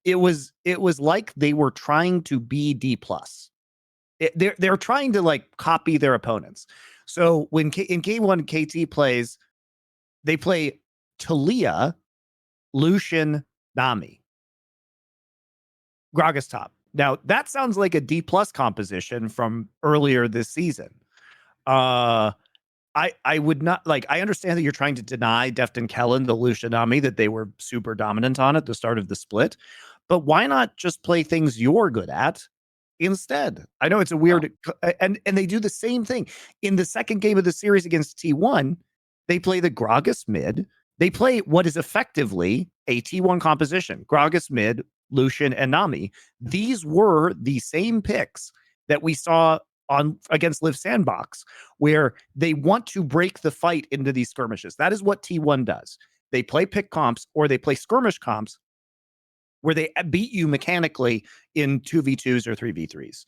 it was like they were trying to be Dplus. They're trying to like copy their opponents. So when in K1 KT plays, they play Talia, Lucian, Nami, Gragas top. Now that sounds like a Dplus composition from earlier this season. I would not, like, I understand that you're trying to deny Deft and Kellen the Lucian Nami that they were super dominant on at the start of the split, but why not just play things you're good at instead. I know it's a weird, and they do the same thing in the second game of the series against T1. They play the Gragas mid. They play what is effectively a T1 composition: Gragas mid, Lucian, and Nami. These were the same picks that we saw on against Liiv SANDBOX, where they want to break the fight into these skirmishes. That is what T1 does. They play pick comps or they play skirmish comps where they beat you mechanically in 2v2s or 3v3s.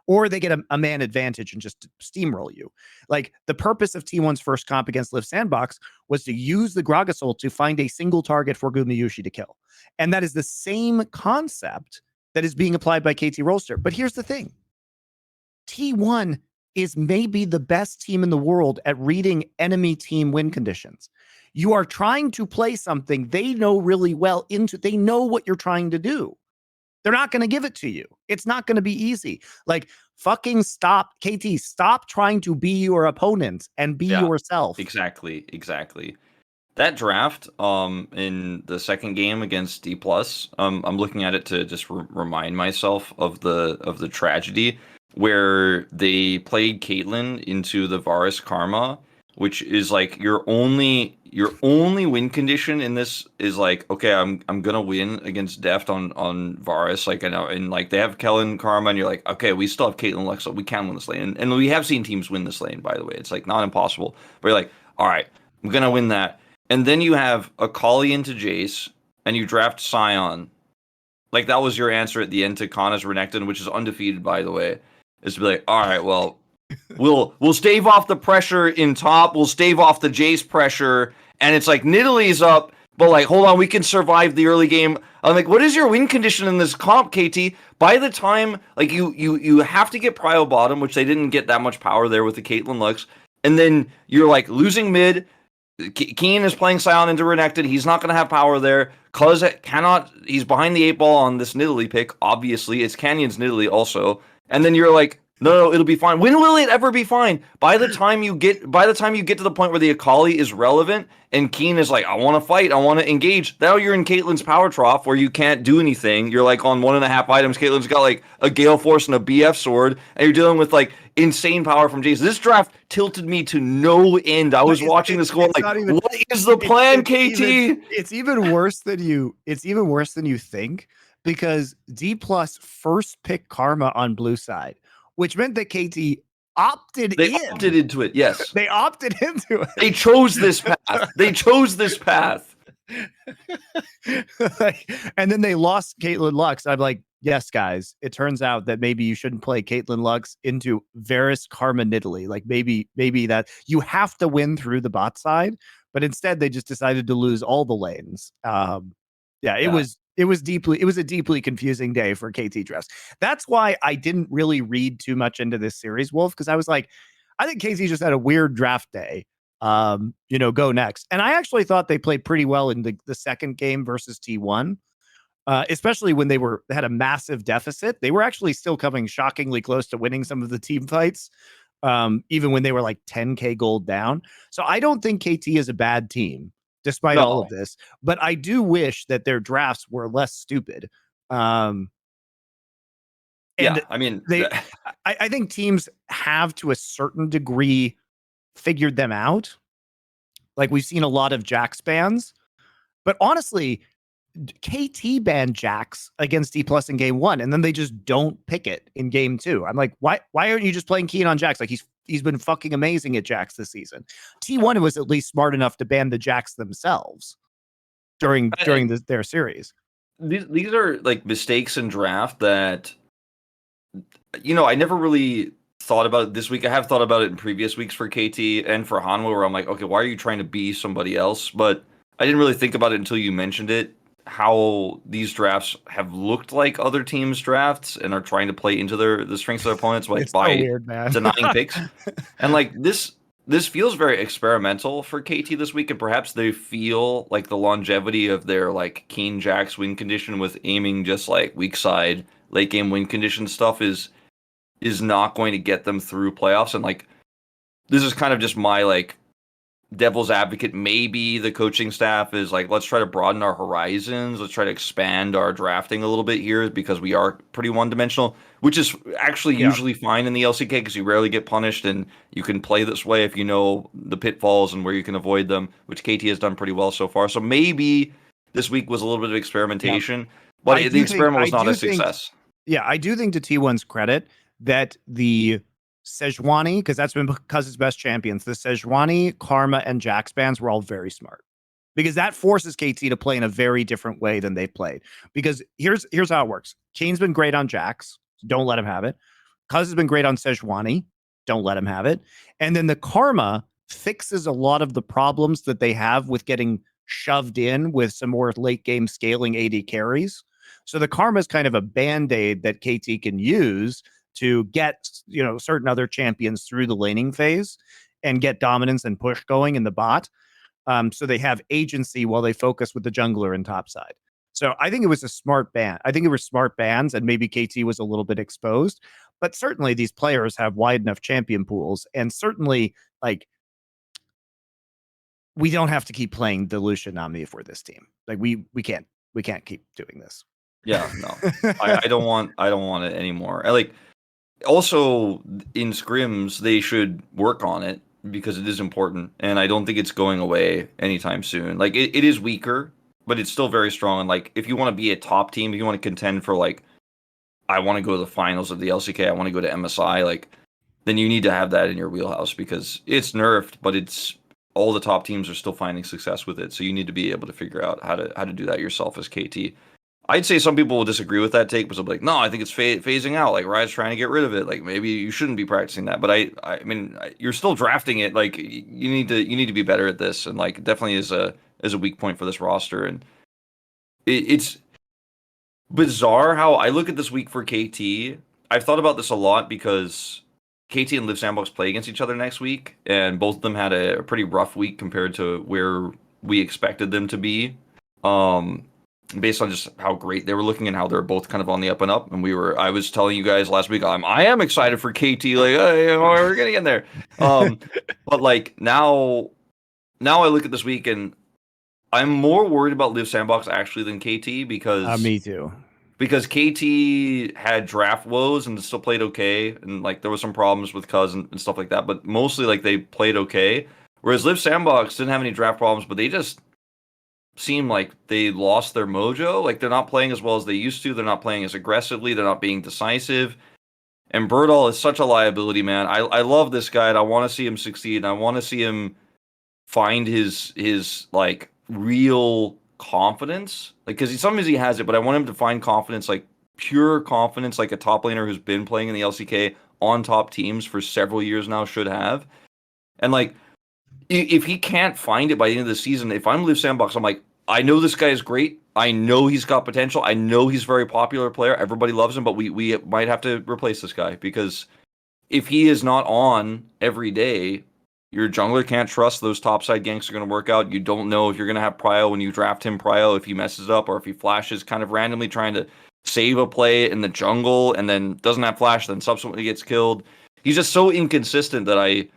Or they get a man advantage and just steamroll you. Like, the purpose of T1's first comp against Liiv SANDBOX was to use the Gragas ult to find a single target for Gumayusi to kill. And that is the same concept that is being applied by KT Rolster. But here's the thing. T1 is maybe the best team in the world at reading enemy team win conditions. You are trying to play something they know really well into. They know what you're trying to do. They're not going to give it to you. It's not going to be easy. Like, fucking stop, KT, stop trying to be your opponent and be yourself. Exactly. That draft in the second game against Dplus, I'm looking at it to just remind myself of the tragedy where they played Caitlyn into the Varus Karma, which is like your only win condition in this is like, okay, I'm gonna win against Deft on Varus, like I know, and like they have Kellen Karma, and you're like, okay, we still have Caitlyn Lux, so we can win this lane, and we have seen teams win this lane, by the way. It's like not impossible, but you're like, all right, I'm gonna win that, and then you have a Kali into Jace, and you draft Sion, like that was your answer at the end to Kana's Renekton, which is undefeated, by the way, is to be like, all right, well. We'll stave off the pressure in top. We'll stave off the Jace pressure, and it's like Nidalee's up, but like, hold on, we can survive the early game. I'm like, what is your win condition in this comp, KT? By the time like you have to get prio bottom, which they didn't get that much power there with the Caitlyn Lux, and then you're like losing mid. Keen is playing Sion into Renekton. He's not going to have power there. Cuz cannot. He's behind the 8 ball on this Nidalee pick. Obviously, it's Canyon's Nidalee also, and then you're like. No, it'll be fine. When will it ever be fine? By the time you get to the point where the Akali is relevant and Keen is like, I want to fight, I want to engage. Now you're in Caitlyn's power trough where you can't do anything. You're like on 1.5 items. Caitlyn's got like a Gale Force and a BF sword, and you're dealing with like insane power from Jace. This draft tilted me to no end. I was watching this going like, what is the plan, KT? It's even worse than you think, because Dplus first picked Karma on blue side, which meant that KT opted into it, yes. They opted into it. They chose this path. And then they lost Caitlyn Lux. I'm like, yes, guys, it turns out that maybe you shouldn't play Caitlyn Lux into Varus Karma Nidalee. Like maybe that you have to win through the bot side, but instead they just decided to lose all the lanes. It was a deeply confusing day for KT drafts. That's why I didn't really read too much into this series, Wolf, because I was like, I think KT just had a weird draft day. Go next. And I actually thought they played pretty well in the second game versus T1, especially when they had a massive deficit. They were actually still coming shockingly close to winning some of the team fights, even when they were like 10K gold down. So I don't think KT is a bad team, despite all of this, but I do wish that their drafts were less stupid. I think teams have to a certain degree figured them out. Like we've seen a lot of Jax bans, but honestly, KT banned Jax against Dplus in game 1, and then they just don't pick it in game 2. I'm like, why aren't you just playing Keen on Jax? Like he's been fucking amazing at Jax this season. T1 was at least smart enough to ban the Jax themselves during their series. These are like mistakes in draft that, I never really thought about it this week. I have thought about it in previous weeks for KT and for Hanwha, where I'm like, okay, why are you trying to be somebody else? But I didn't really think about it until you mentioned it, how these drafts have looked like other teams' drafts and are trying to play into the strengths of their opponents, like by denying picks. And like this feels very experimental for KT this week, and perhaps they feel like the longevity of their like Keen Jax win condition with aiming just like weak side late game win condition stuff is not going to get them through playoffs. And like this is kind of just my like devil's advocate, maybe the coaching staff is like, let's try to broaden our horizons. Let's try to expand our drafting a little bit here because we are pretty one-dimensional, which is actually usually fine in the LCK because you rarely get punished and you can play this way if you know the pitfalls and where you can avoid them, which KT has done pretty well so far. So maybe this week was a little bit of experimentation, but the experiment was not a success. I do think to T1's credit that the Sejuani, because that's been because his best champions, the Sejuani, Karma, and Jax bans were all very smart. Because that forces KT to play in a very different way than they've played. Because here's how it works. Kane's been great on Jax. Don't let him have it. Cuz has been great on Sejuani. Don't let him have it. And then the Karma fixes a lot of the problems that they have with getting shoved in with some more late game scaling AD carries. So the Karma is kind of a band-aid that KT can use to get, certain other champions through the laning phase and get dominance and push going in the bot. So they have agency while they focus with the jungler and topside. So I think it was a smart ban. I think it was smart bans, and maybe KT was a little bit exposed. But certainly these players have wide enough champion pools, and certainly we don't have to keep playing the Lucian Omni for this team. Like we can't keep doing this. Yeah, no, I don't want it anymore. Also, in scrims, they should work on it because it is important, and I don't think it's going away anytime soon. Like, it is weaker, but it's still very strong. And, like, if you want to be a top team, if you want to contend for, like, I want to go to the finals of the LCK, I want to go to MSI, like, then you need to have that in your wheelhouse because it's nerfed, but it's all the top teams are still finding success with it. So you need to be able to figure out how to do that yourself as KT. I'd say some people will disagree with that take, but they'll be like, no, I think it's phasing out. Like, Riot's trying to get rid of it. Like, maybe you shouldn't be practicing that. But I mean, you're still drafting it. Like, you need to be better at this. And like, definitely is a weak point for this roster. And it's bizarre how I look at this week for KT. I've thought about this a lot because KT and Liiv SANDBOX play against each other next week, and both of them had a pretty rough week compared to where we expected them to be. Based on just how great they were looking and how they're both kind of on the up and up. And I was telling you guys last week, I am excited for KT. Like, hey, we're getting in there. But like now I look at this week and I'm more worried about Liiv SANDBOX actually than KT because me too. Because KT had draft woes and still played okay, and like there was some problems with Cuz and stuff like that, but mostly like they played okay. Whereas Liiv SANDBOX didn't have any draft problems, but they just seem like they lost their mojo. Like they're not playing as well as they used to. They're not playing as aggressively. They're not being decisive. And Birdall is such a liability, man. I love this guy, and I want to see him succeed. And I want to see him find his like real confidence. Like because sometimes he has it, but I want him to find confidence, like pure confidence, like a top laner who's been playing in the LCK on top teams for several years now should have. And like, if he can't find it by the end of the season, if I'm Liiv SANDBOX, I'm like, I know this guy is great. I know he's got potential. I know he's a very popular player. Everybody loves him, but we might have to replace this guy because if he is not on every day, your jungler can't trust those topside ganks are going to work out. You don't know if you're going to have prio when you draft him prio, if he messes up or if he flashes kind of randomly trying to save a play in the jungle and then doesn't have flash, then subsequently gets killed. He's just so inconsistent that I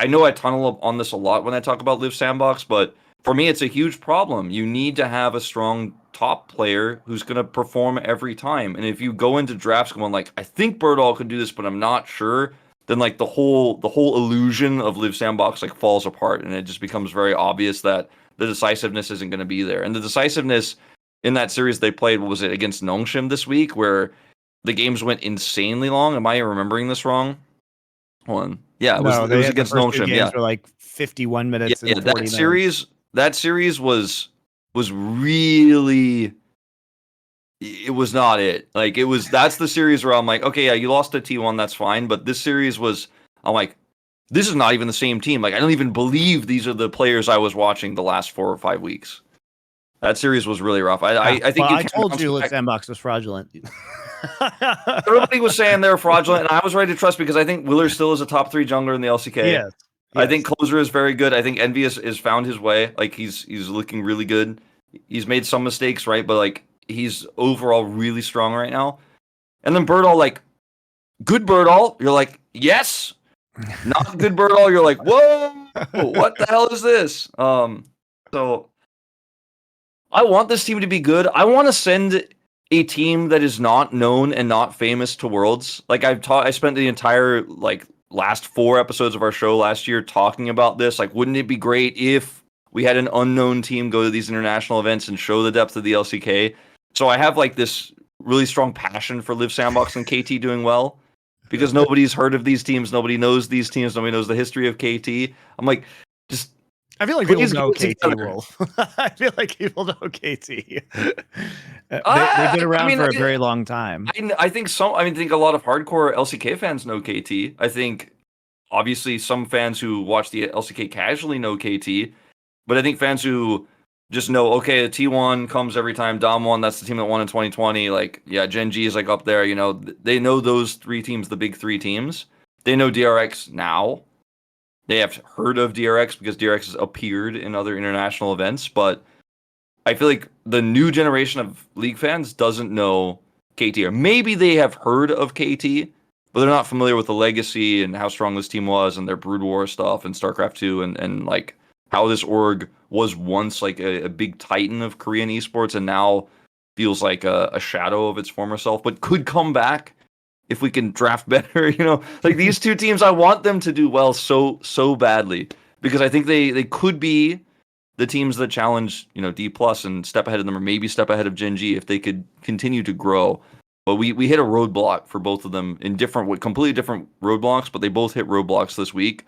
know I tunnel up on this a lot when I talk about Liiv SANDBOX, but for me, it's a huge problem. You need to have a strong top player who's going to perform every time. And if you go into drafts going like, I think Birdall could do this, but I'm not sure, then like the whole illusion of Liiv SANDBOX like falls apart, and it just becomes very obvious that the decisiveness isn't going to be there. And the decisiveness in that series they played, what was it, against Nongshim this week, where the games went insanely long? Am I remembering this wrong? Yeah, it was against Nongshim. Yeah, were like 51 minutes. Yeah, that series was really. It was not it. Like that's the series where I'm like, okay, yeah, you lost to T1, that's fine. But this series I'm like, this is not even the same team. Like I don't even believe these are the players I was watching the last 4 or 5 weeks. That series was really rough. I think I told you Liiv SANDBOX was fraudulent. Everybody was saying they're fraudulent, and I was ready to trust because I think Willer still is a top 3 jungler in the LCK. Yes. I think Closer is very good. I think Envy is found his way. Like he's looking really good. He's made some mistakes, right? But like he's overall really strong right now. And then Birdall, like good Birdall, you're like, yes. Not good Birdall, you're like, whoa. what the hell is this? So I want this team to be good. I want to send a team that is not known and not famous to Worlds. Like I spent the entire like last 4 episodes of our show last year talking about this. Like, wouldn't it be great if we had an unknown team go to these international events and show the depth of the LCK? So I have like this really strong passion for Liiv SANDBOX and KT doing well because nobody's heard of these teams, nobody knows these teams, nobody knows the history of KT. I'm like, just I feel like people please know get it KT together. Wolf. I feel like people know KT. They've been around for a very long time. I think I think a lot of hardcore LCK fans know KT. I think obviously some fans who watch the LCK casually know KT, but I think fans who just know, okay, the T1 comes every time, Dom1, that's the team that won in 2020. Like, yeah, Gen G is like up there, you know, they know those 3 teams, the big 3 teams. They know DRX now. They have heard of DRX because DRX has appeared in other international events, but I feel like the new generation of League fans doesn't know KT, or maybe they have heard of KT, but they're not familiar with the legacy and how strong this team was and their Brood War stuff and StarCraft 2 and like how this org was once like a big titan of Korean esports and now feels like a shadow of its former self, but could come back if we can draft better. You know, like these 2 teams, I want them to do well so badly because I think they could be the teams that challenge, you know, Dplus and step ahead of them, or maybe step ahead of Gen G if they could continue to grow. But we hit a roadblock for both of them in completely different roadblocks, but they both hit roadblocks this week.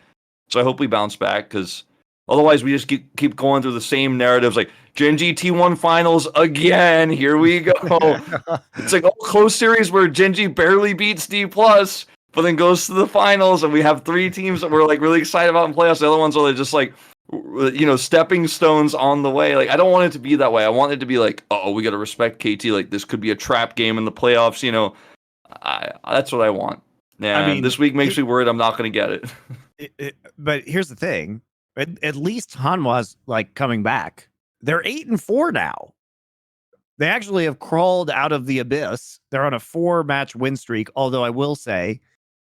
So I hope we bounce back because otherwise we just keep going through the same narratives like Gen G T1 finals again. Here we go. It's like a close series where Gen G barely beats Dplus, but then goes to the finals, and we have 3 teams that we're like really excited about in playoffs. The other ones are just like, you know, stepping stones on the way. Like, I don't want it to be that way. I want it to be like, oh, we got to respect KT. Like, this could be a trap game in the playoffs. You know, that's what I want. And I mean, this week makes me worried I'm not going to get it. But here's the thing: at least Hanwha's like coming back. They're 8-4 now. They actually have crawled out of the abyss. They're on a 4-match win streak. Although I will say,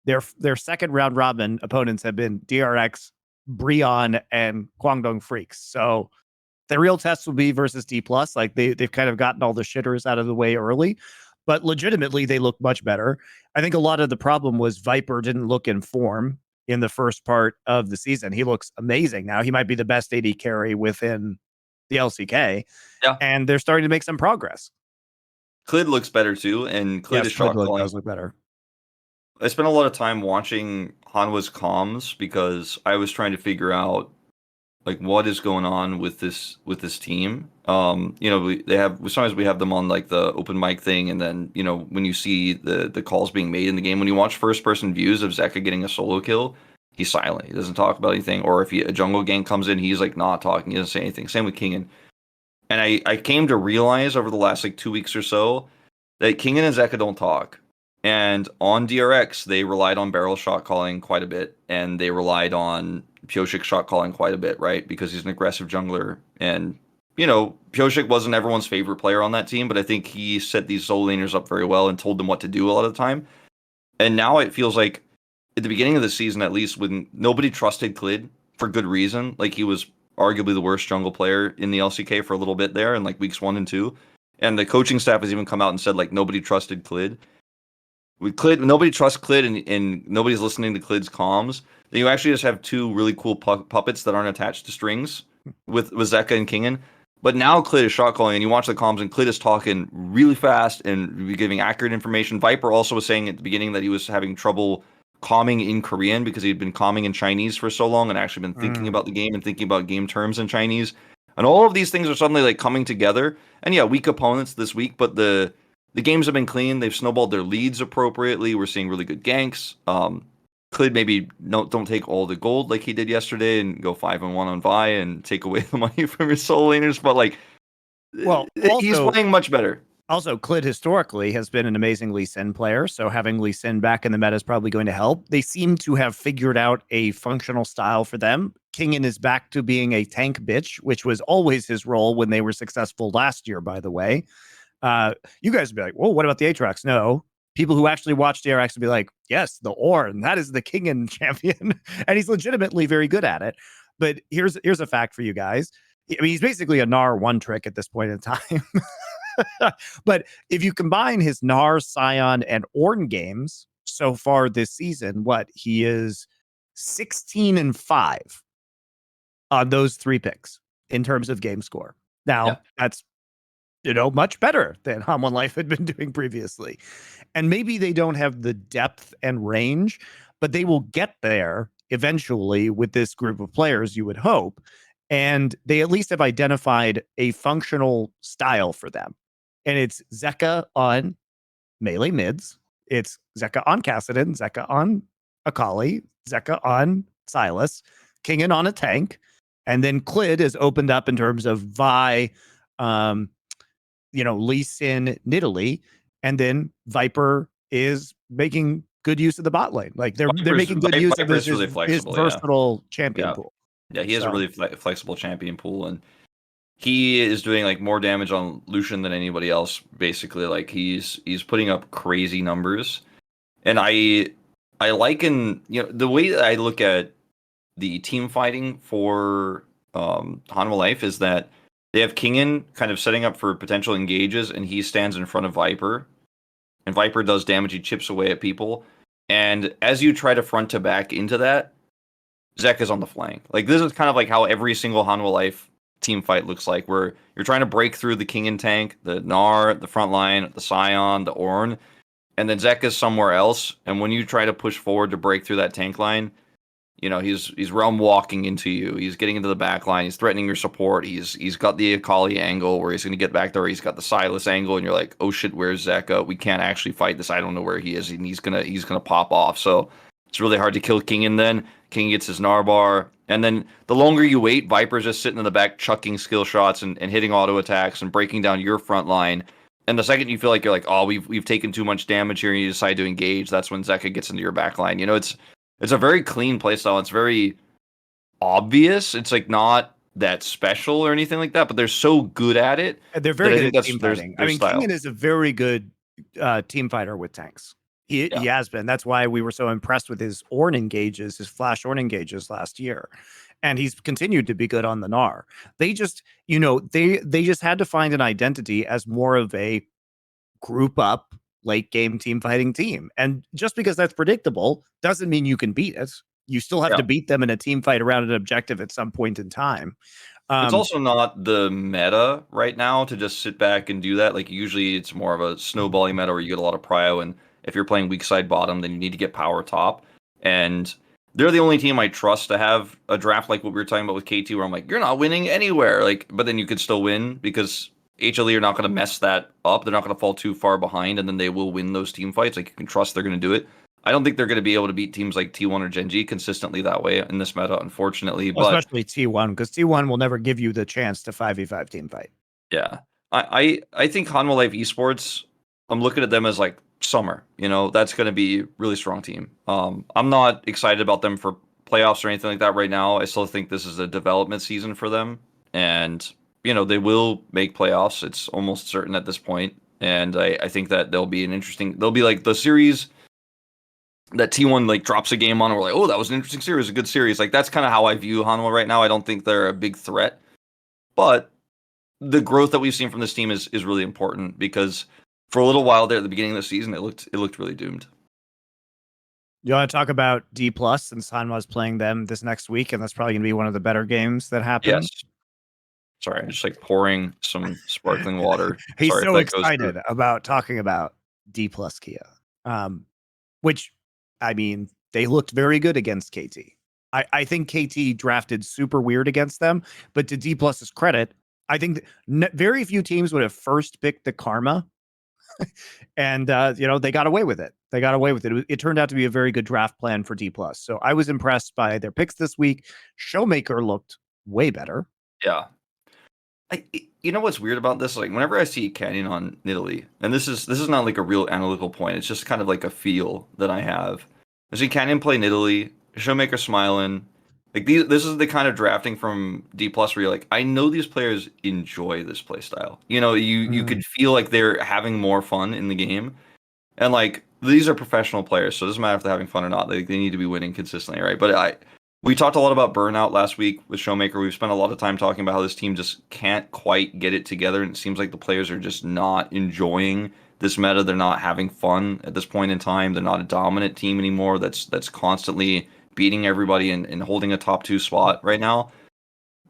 their second round robin opponents have been DRX, Brion, and Guangdong Freaks. So the real test will be versus Dplus. Like they've kind of gotten all the shitters out of the way early, but legitimately they look much better. I think a lot of the problem was Viper didn't look in form in the first part of the season. He looks amazing now. He might be the best AD carry within the LCK. Yeah. And they're starting to make some progress. Clid looks better too, and Clid is shot calling. Does look better. I spent a lot of time watching Hanwha's comms because I was trying to figure out like what is going on with this team. You know, sometimes we have them on like the open mic thing, and then, you know, when you see the calls being made in the game, when you watch first person views of Zeka getting a solo kill, he's silent. He doesn't talk about anything. Or if a jungle gang comes in, he's like not talking. He doesn't say anything. Same with Kingen. And I came to realize over the last like 2 weeks or so that Kingen and Zeka don't talk. And on DRX, they relied on barrel shot calling quite a bit, and they relied on Pyoshik shot calling quite a bit, right? Because he's an aggressive jungler. And, you know, Pyoshik wasn't everyone's favorite player on that team, but I think he set these solo laners up very well and told them what to do a lot of the time. And now it feels like at the beginning of the season, at least, when nobody trusted Clid for good reason, like he was arguably the worst jungle player in the LCK for a little bit there in like weeks 1 and 2. And the coaching staff has even come out and said like nobody trusted Clid. With Clid, nobody trusts Clid, and nobody's listening to Clid's comms. Then you actually just have 2 really cool puppets that aren't attached to strings with Zeka and Kingen. But now Clid is shot calling, and you watch the comms, and Clid is talking really fast and giving accurate information. Viper also was saying at the beginning that he was having trouble calming in Korean because he'd been calming in Chinese for so long and actually been thinking about the game and thinking about game terms in Chinese. And all of these things are suddenly like coming together. And yeah, weak opponents this week, but the games have been clean. They've snowballed their leads appropriately. We're seeing really good ganks. Clid maybe don't take all the gold like he did yesterday and go 5-1 on Vi and take away the money from your solo laners, but like, well, he's playing much better. Also, Clid historically has been an amazing Lee Sin player, so having Lee Sin back in the meta is probably going to help. They seem to have figured out a functional style for them. Kingen is back to being a tank bitch, which was always his role when they were successful last year, by the way. You guys would be like, well, what about the Aatrox? No. People who actually watch DRX would be like, yes, the Ornn, that is the Kingen champion. And he's legitimately very good at it. But here's a fact for you guys. I mean, he's basically a Gnar one trick at this point in time. But if you combine his Gnar, Scion, and Ornn games so far this season, he is 16-5 on those 3 picks in terms of game score. Now, that's much better than Hanwha Life had been doing previously. And maybe they don't have the depth and range, but they will get there eventually with this group of players, you would hope. And they at least have identified a functional style for them. And it's Zeka on melee mids. It's Zeka on Kassadin, Zeka on Akali, Zeka on Silas, Kingen on a tank. And then Clid is opened up in terms of Vi, Lee Sin, Nidalee, and then Viper is making good use of the bot lane. Like they're making good use of his versatile champion pool. Yeah, he has a really flexible champion pool, and he is doing like more damage on Lucian than anybody else. Basically, like he's putting up crazy numbers, and I liken the way that I look at the team fighting for Hanwha Life is that they have Kingen kind of setting up for potential engages, and he stands in front of Viper. And Viper does damage, he chips away at people. And as you try to front to back into that, Zek is on the flank. Like, this is kind of like how every single Hanwha Life team fight looks like, where you're trying to break through the Kingen tank, the Gnar, the front line, the Scion, the Ornn, and then Zek is somewhere else. And when you try to push forward to break through that tank line, he's realm walking into you. He's getting into the back line. He's threatening your support. He's got the Akali angle where he's going to get back there. He's got the Silas angle, and you're like, oh shit, where's Zeka? We can't actually fight this. I don't know where he is, and he's gonna pop off. So it's really hard to kill King. And then King gets his Narbar, and then the longer you wait, Viper's just sitting in the back chucking skill shots and hitting auto attacks and breaking down your front line. And the second you feel like you're like, oh, we've taken too much damage here, and you decide to engage, that's when Zeka gets into your back line. It's a very clean playstyle. It's very obvious. It's like not that special or anything like that, but they're so good at it. And they're very good at team fighting. I mean, Kingen is a very good team fighter with tanks. He has been. That's why we were so impressed with his Ornn engages, his flash Ornn engages last year. And he's continued to be good on the Gnar. They just, they just had to find an identity as more of a group up late game team fighting team. And just because that's predictable doesn't mean you can beat it. You still have to beat them in a team fight around an objective at some point in time. It's also not the meta right now to just sit back and do that. Like usually it's more of a snowballing meta where you get a lot of prio, and if you're playing weak side bottom, then you need to get power top. And they're the only team I trust to have a draft like what we were talking about with KT, where I'm like, you're not winning anywhere. Like, but then you could still win because HLE are not going to mess that up. They're not going to fall too far behind, and then they will win those team fights. Like, you can trust they're going to do it. I don't think they're going to be able to beat teams like T1 or Gen G consistently that way in this meta, unfortunately. Well, but especially T1, because T1 will never give you the chance to 5v5 team fight. Yeah. I think Hanwha Life Esports, I'm looking at them as like summer. That's going to be a really strong team. I'm not excited about them for playoffs or anything like that right now. I still think this is a development season for them. And they will make playoffs. It's almost certain at this point. And I think that they'll be like the series that T1 like drops a game on, and we're like, oh, that was an interesting series, a good series. Like, that's kind of how I view Hanwha right now. I don't think they're a big threat. But the growth that we've seen from this team is really important, because for a little while there at the beginning of the season, it looked really doomed. You want to talk about Dplus, since Hanwha's playing them this next week, and that's probably going to be one of the better games that happen? Yes. Sorry, I'm just like pouring some sparkling water. He's so excited about talking about Dplus Kia, which, I mean, they looked very good against KT. I think KT drafted super weird against them, but to Dplus's credit, I think very few teams would have first picked the Karma, and they got away with it. It turned out to be a very good draft plan for Dplus. So I was impressed by their picks this week. Showmaker looked way better. Yeah. You know what's weird about this? Like, whenever I see Canyon on Nidalee, and this is not like a real analytical point, it's just kind of like a feel that I have. I see Canyon play Nidalee, Showmaker smiling. Like, this is the kind of drafting from Dplus where you're like, I know these players enjoy this play style. You could feel like they're having more fun in the game. And like, these are professional players, so it doesn't matter if they're having fun or not. They need to be winning consistently, right? But We talked a lot about burnout last week with Showmaker. We've spent a lot of time talking about how this team just can't quite get it together, and it seems like the players are just not enjoying this meta. They're not having fun at this point in time. They're not a dominant team anymore that's constantly beating everybody and holding a top 2 spot right now.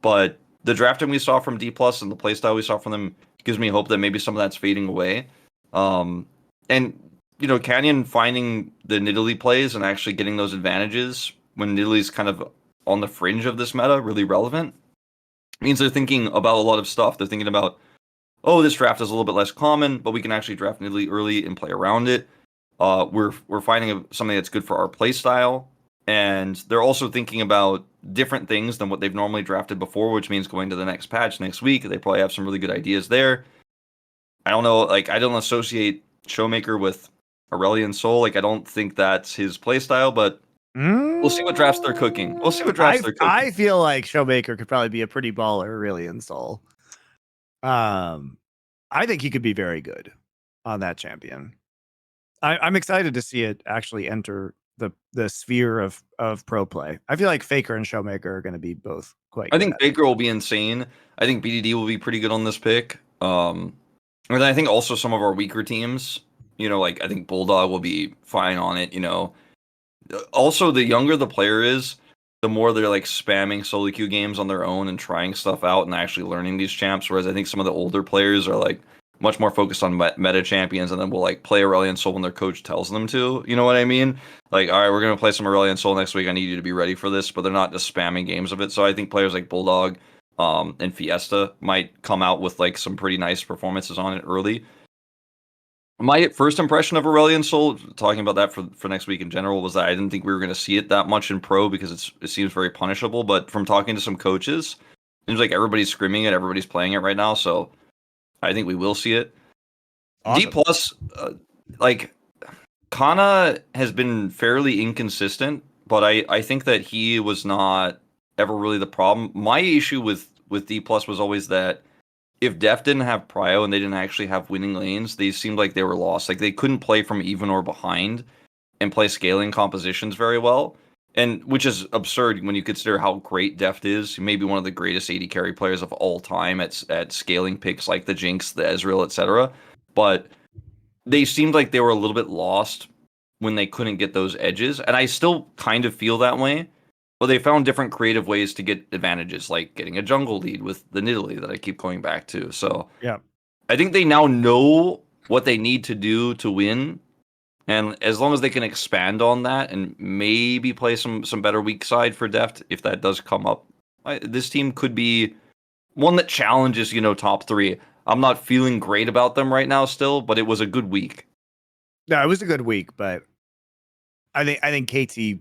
But the drafting we saw from Dplus and the playstyle we saw from them gives me hope that maybe some of that's fading away. And Canyon finding the Nidalee plays and actually getting those advantages when Nidalee's kind of on the fringe of this meta, really relevant, means they're thinking about a lot of stuff. They're thinking about, oh, this draft is a little bit less common, but we can actually draft Nidalee early and play around it. We're finding something that's good for our play style, and they're also thinking about different things than what they've normally drafted before, which means going to the next patch next week, they probably have some really good ideas there. I don't know, I don't associate Showmaker with Aurelion Sol. I don't think that's his play style, but we'll see what drafts they're cooking. I feel like Showmaker could probably be a pretty baller, really, in Soul. I think he could be very good on that champion. I'm excited to see it actually enter the sphere of pro play. I feel like Faker and Showmaker are going to be both quite good. I think Faker will be insane. I think BDD will be pretty good on this pick. And then I think also some of our weaker teams, I think Bulldog will be fine on it, Also, the younger the player is, the more they're spamming solo queue games on their own and trying stuff out and actually learning these champs. Whereas I think some of the older players are much more focused on meta champions, and then will play Aurelion Sol when their coach tells them to. You know what I mean? All right, we're gonna play some Aurelion Sol next week. I need you to be ready for this, but they're not just spamming games of it. So I think players like Bulldog, and Fiesta might come out with some pretty nice performances on it early. My first impression of Aurelion Sol, talking about that for next week in general, was that I didn't think we were going to see it that much in pro because it seems very punishable. But from talking to some coaches, it seems like everybody's screaming it, everybody's playing it right now. So I think we will see it. Awesome. Dplus, Kana has been fairly inconsistent, but I think that he was not ever really the problem. My issue with Dplus was always that if Def didn't have prio and they didn't actually have winning lanes, they seemed like they were lost. They couldn't play from even or behind and play scaling compositions very well. And which is absurd when you consider how great Deft is. Maybe one of the greatest AD carry players of all time at scaling picks like the Jinx, the Ezreal, etc. But they seemed like they were a little bit lost when they couldn't get those edges. And I still kind of feel that way. But they found different creative ways to get advantages, like getting a jungle lead with the Nidalee that I keep going back to. So yeah, I think they now know what they need to do to win. And as long as they can expand on that and maybe play some better weak side for Deft, if that does come up, this team could be one that challenges, top 3. I'm not feeling great about them right now still, but it was a good week. No, it was a good week, but I think KT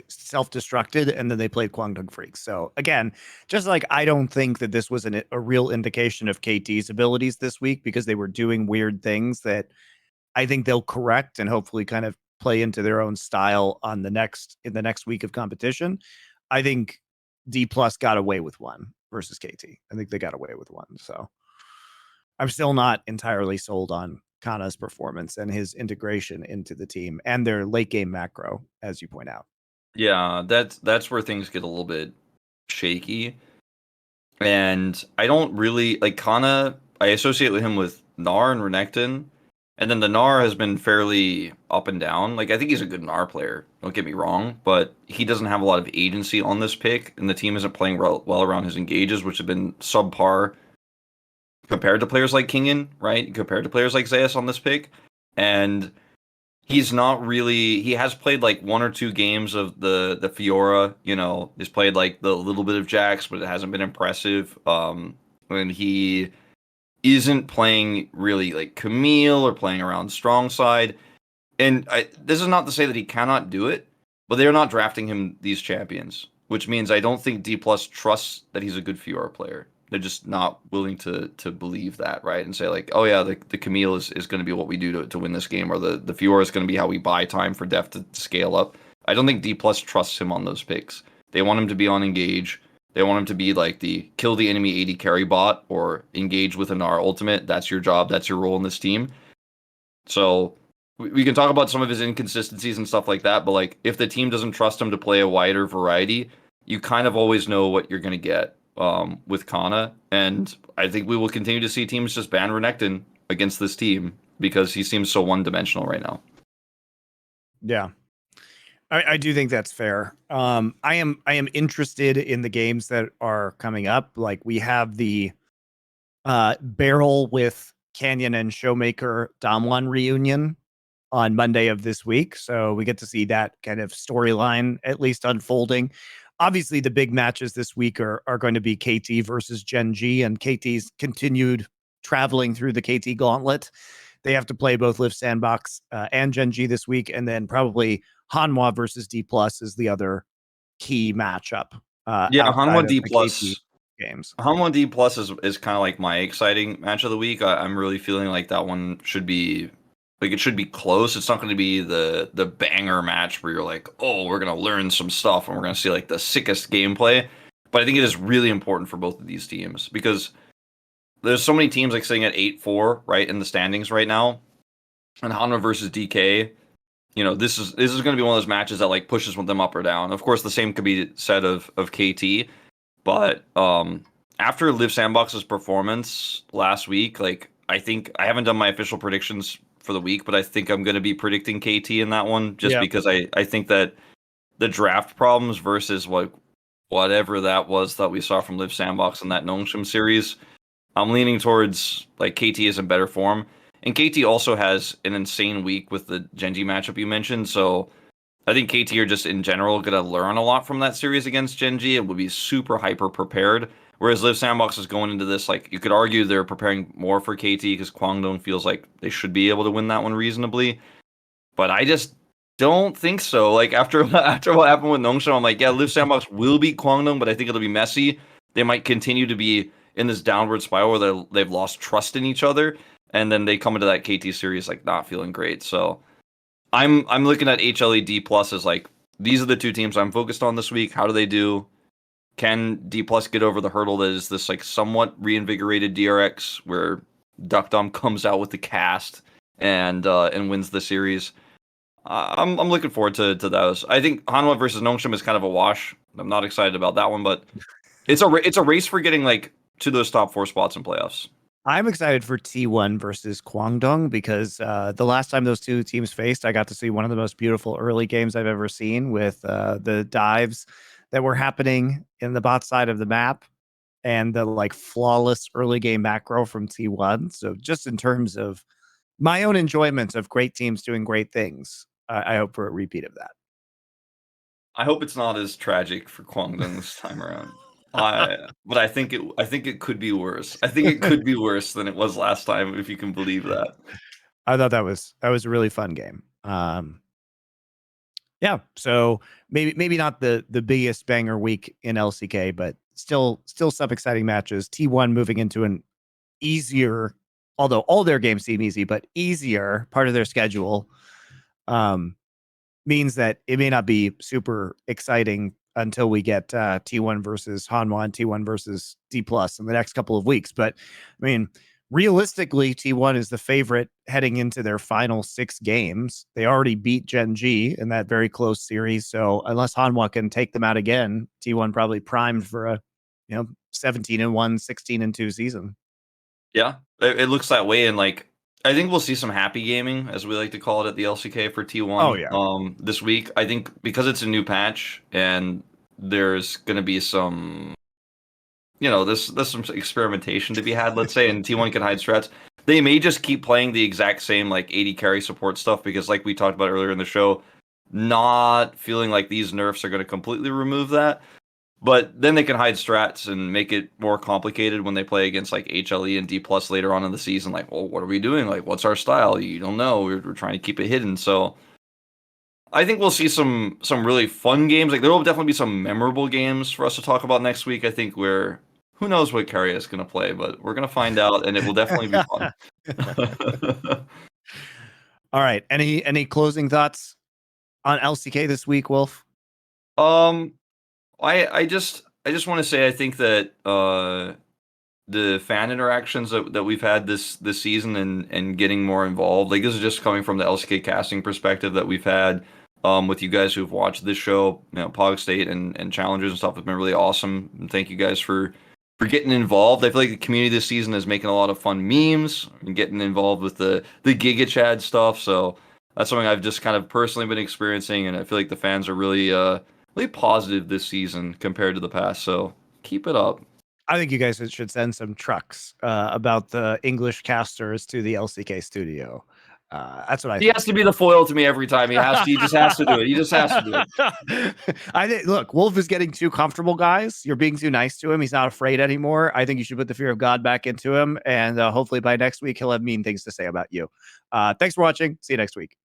self-destructed and then they played Kwangtung Freaks. So again, just I don't think that this was a real indication of KT's abilities this week because they were doing weird things that I think they'll correct and hopefully kind of play into their own style in the next week of competition. I think Dplus got away with one versus KT. I think they got away with one. So I'm still not entirely sold on Kana's performance and his integration into the team and their late game macro, as you point out. Yeah, that's where things get a little bit shaky. And I don't really Kana. I associate with him with Gnar and Renekton, and then the Gnar has been fairly up and down. I think he's a good Gnar player. Don't get me wrong, but he doesn't have a lot of agency on this pick, and the team isn't playing well around his engages, which have been subpar compared to players like Kingen, right? Compared to players like Zeus on this pick, and he's not really. He has played 1 or 2 games of the Fiora. He's played the little bit of Jax, but it hasn't been impressive. When he isn't playing really Camille or playing around strong side, and this is not to say that he cannot do it, but they're not drafting him these champions, which means I don't think Dplus trusts that he's a good Fiora player. They're just not willing to believe that, right? And say oh yeah, the Camille is going to be what we do to win this game, or the Fiora is going to be how we buy time for Def to scale up. I don't think Dplus trusts him on those picks. They want him to be on engage. They want him to be the kill the enemy AD carry bot or engage with an R ultimate. That's your job. That's your role in this team. So we can talk about some of his inconsistencies and stuff like that, but like if the team doesn't trust him to play a wider variety, you kind of always know what you're going to get with Kana. And I think we will continue to see teams just ban Renekton against this team because he seems so one-dimensional right now. Yeah. I do think that's fair. I am interested in the games that are coming up. Like we have the Barrel with Canyon and Showmaker Damwon reunion on Monday of this week. So we get to see that kind of storyline at least unfolding. Obviously, the big matches this week are going to be KT versus Gen G, and KT's continued traveling through the KT gauntlet. They have to play both Liiv SANDBOX and Gen G this week, and then probably Hanwha versus Dplus is the other key matchup. Yeah, Hanwha Dplus games. Hanwha Dplus is kind of like my exciting match of the week. I'm really feeling like that one should be like it should be close. It's not going to be the banger match where you're like, oh, we're going to learn some stuff and we're going to see like the sickest gameplay. But I think it is really important for both of these teams because there's so many teams like sitting at 8-4 right in the standings right now, and Hanwha versus DK. You know, this is going to be one of those matches that like pushes them up or down. Of course, the same could be said of KT, but after Liiv SANDBOX's performance last week, like I think I haven't done my official predictions for the week, but I think I'm going to be predicting KT in that one just because I think that the draft problems versus whatever that was that we saw from Liiv SANDBOX in that Nongshim series, I'm leaning towards like KT is in better form. And KT also has an insane week with the Genji matchup you mentioned. So I think KT are just in general going to learn a lot from that series against Genji and will be super hyper prepared. Whereas Liiv SANDBOX is going into this, like you could argue they're preparing more for KT because Kwangdong feels like they should be able to win that one reasonably. But I just don't think so. Like after what happened with Nongshim, I'm like, yeah, Liiv SANDBOX will beat Kwangdong, but I think it'll be messy. They might continue to be in this downward spiral where they've lost trust in each other. And then they come into that KT series like not feeling great. So I'm looking at HLE Dplus as like these are the two teams I'm focused on this week. How do they do? Can Dplus get over the hurdle that is this like somewhat reinvigorated DRX where Duckdom comes out with the cast and wins the series? I'm looking forward to those. I think Hanwha versus Nongshim is kind of a wash. I'm not excited about that one, but it's a race for getting like to those top 4 spots in playoffs. I'm excited for T1 versus Kwangdong because the last time those two teams faced, I got to see one of the most beautiful early games I've ever seen with the dives that were happening in the bot side of the map and the like flawless early game macro from T1. So just in terms of my own enjoyment of great teams doing great things, I hope for a repeat of that. I hope it's not as tragic for Kwangdong this time around. But I think it could be worse. I think it could be worse than it was last time, if you can believe that. I thought that was a really fun game. Yeah, so maybe not the biggest banger week in LCK, but still some exciting matches. T1 moving into an easier, although all their games seem easy, but easier part of their schedule. Means that it may not be super exciting until we get T1 versus Hanwha and T1 versus Dplus in the next couple of weeks. But I mean, realistically, T1 is the favorite heading into their final 6 games. They already beat Gen G in that very close series. So unless Hanwha can take them out again, T1 probably primed for a 17-1, 16-2 season. Yeah, it looks that way, and like I think we'll see some happy gaming, as we like to call it at the LCK for T1. Oh, yeah. This week, I think because it's a new patch and there's going to be some, there's some experimentation to be had, let's say, and T1 can hide strats. They may just keep playing the exact same like AD carry support stuff because, like we talked about earlier in the show, not feeling like these nerfs are going to completely remove that. But then they can hide strats and make it more complicated when they play against like HLE and Dplus later on in the season. Like, well, what are we doing? Like, what's our style? You don't know. We're trying to keep it hidden. So I think we'll see some really fun games. Like, there will definitely be some memorable games for us to talk about next week. I think who knows what Keria is going to play, but we're going to find out, and it will definitely be fun. All right. Any closing thoughts on LCK this week, Wolf? I just want to say I think that the fan interactions that we've had this season and getting more involved. Like this is just coming from the LCK casting perspective that we've had with you guys who've watched this show. You know, Pog State and challenges and stuff has been really awesome. And thank you guys for getting involved. I feel like the community this season is making a lot of fun memes and getting involved with the Giga Chad stuff. So that's something I've just kind of personally been experiencing, and I feel like the fans are really really positive this season compared to the past. So keep it up. I think you guys should send some trucks about the English casters to the LCK studio. That's what I He think. has to be the foil to me every time. He just has to do it. He just has to do it. I think. Look, Wolf is getting too comfortable, guys. You're being too nice to him. He's not afraid anymore. I think you should put the fear of God back into him, and hopefully by next week he'll have mean things to say about you. Thanks for watching. See you next week.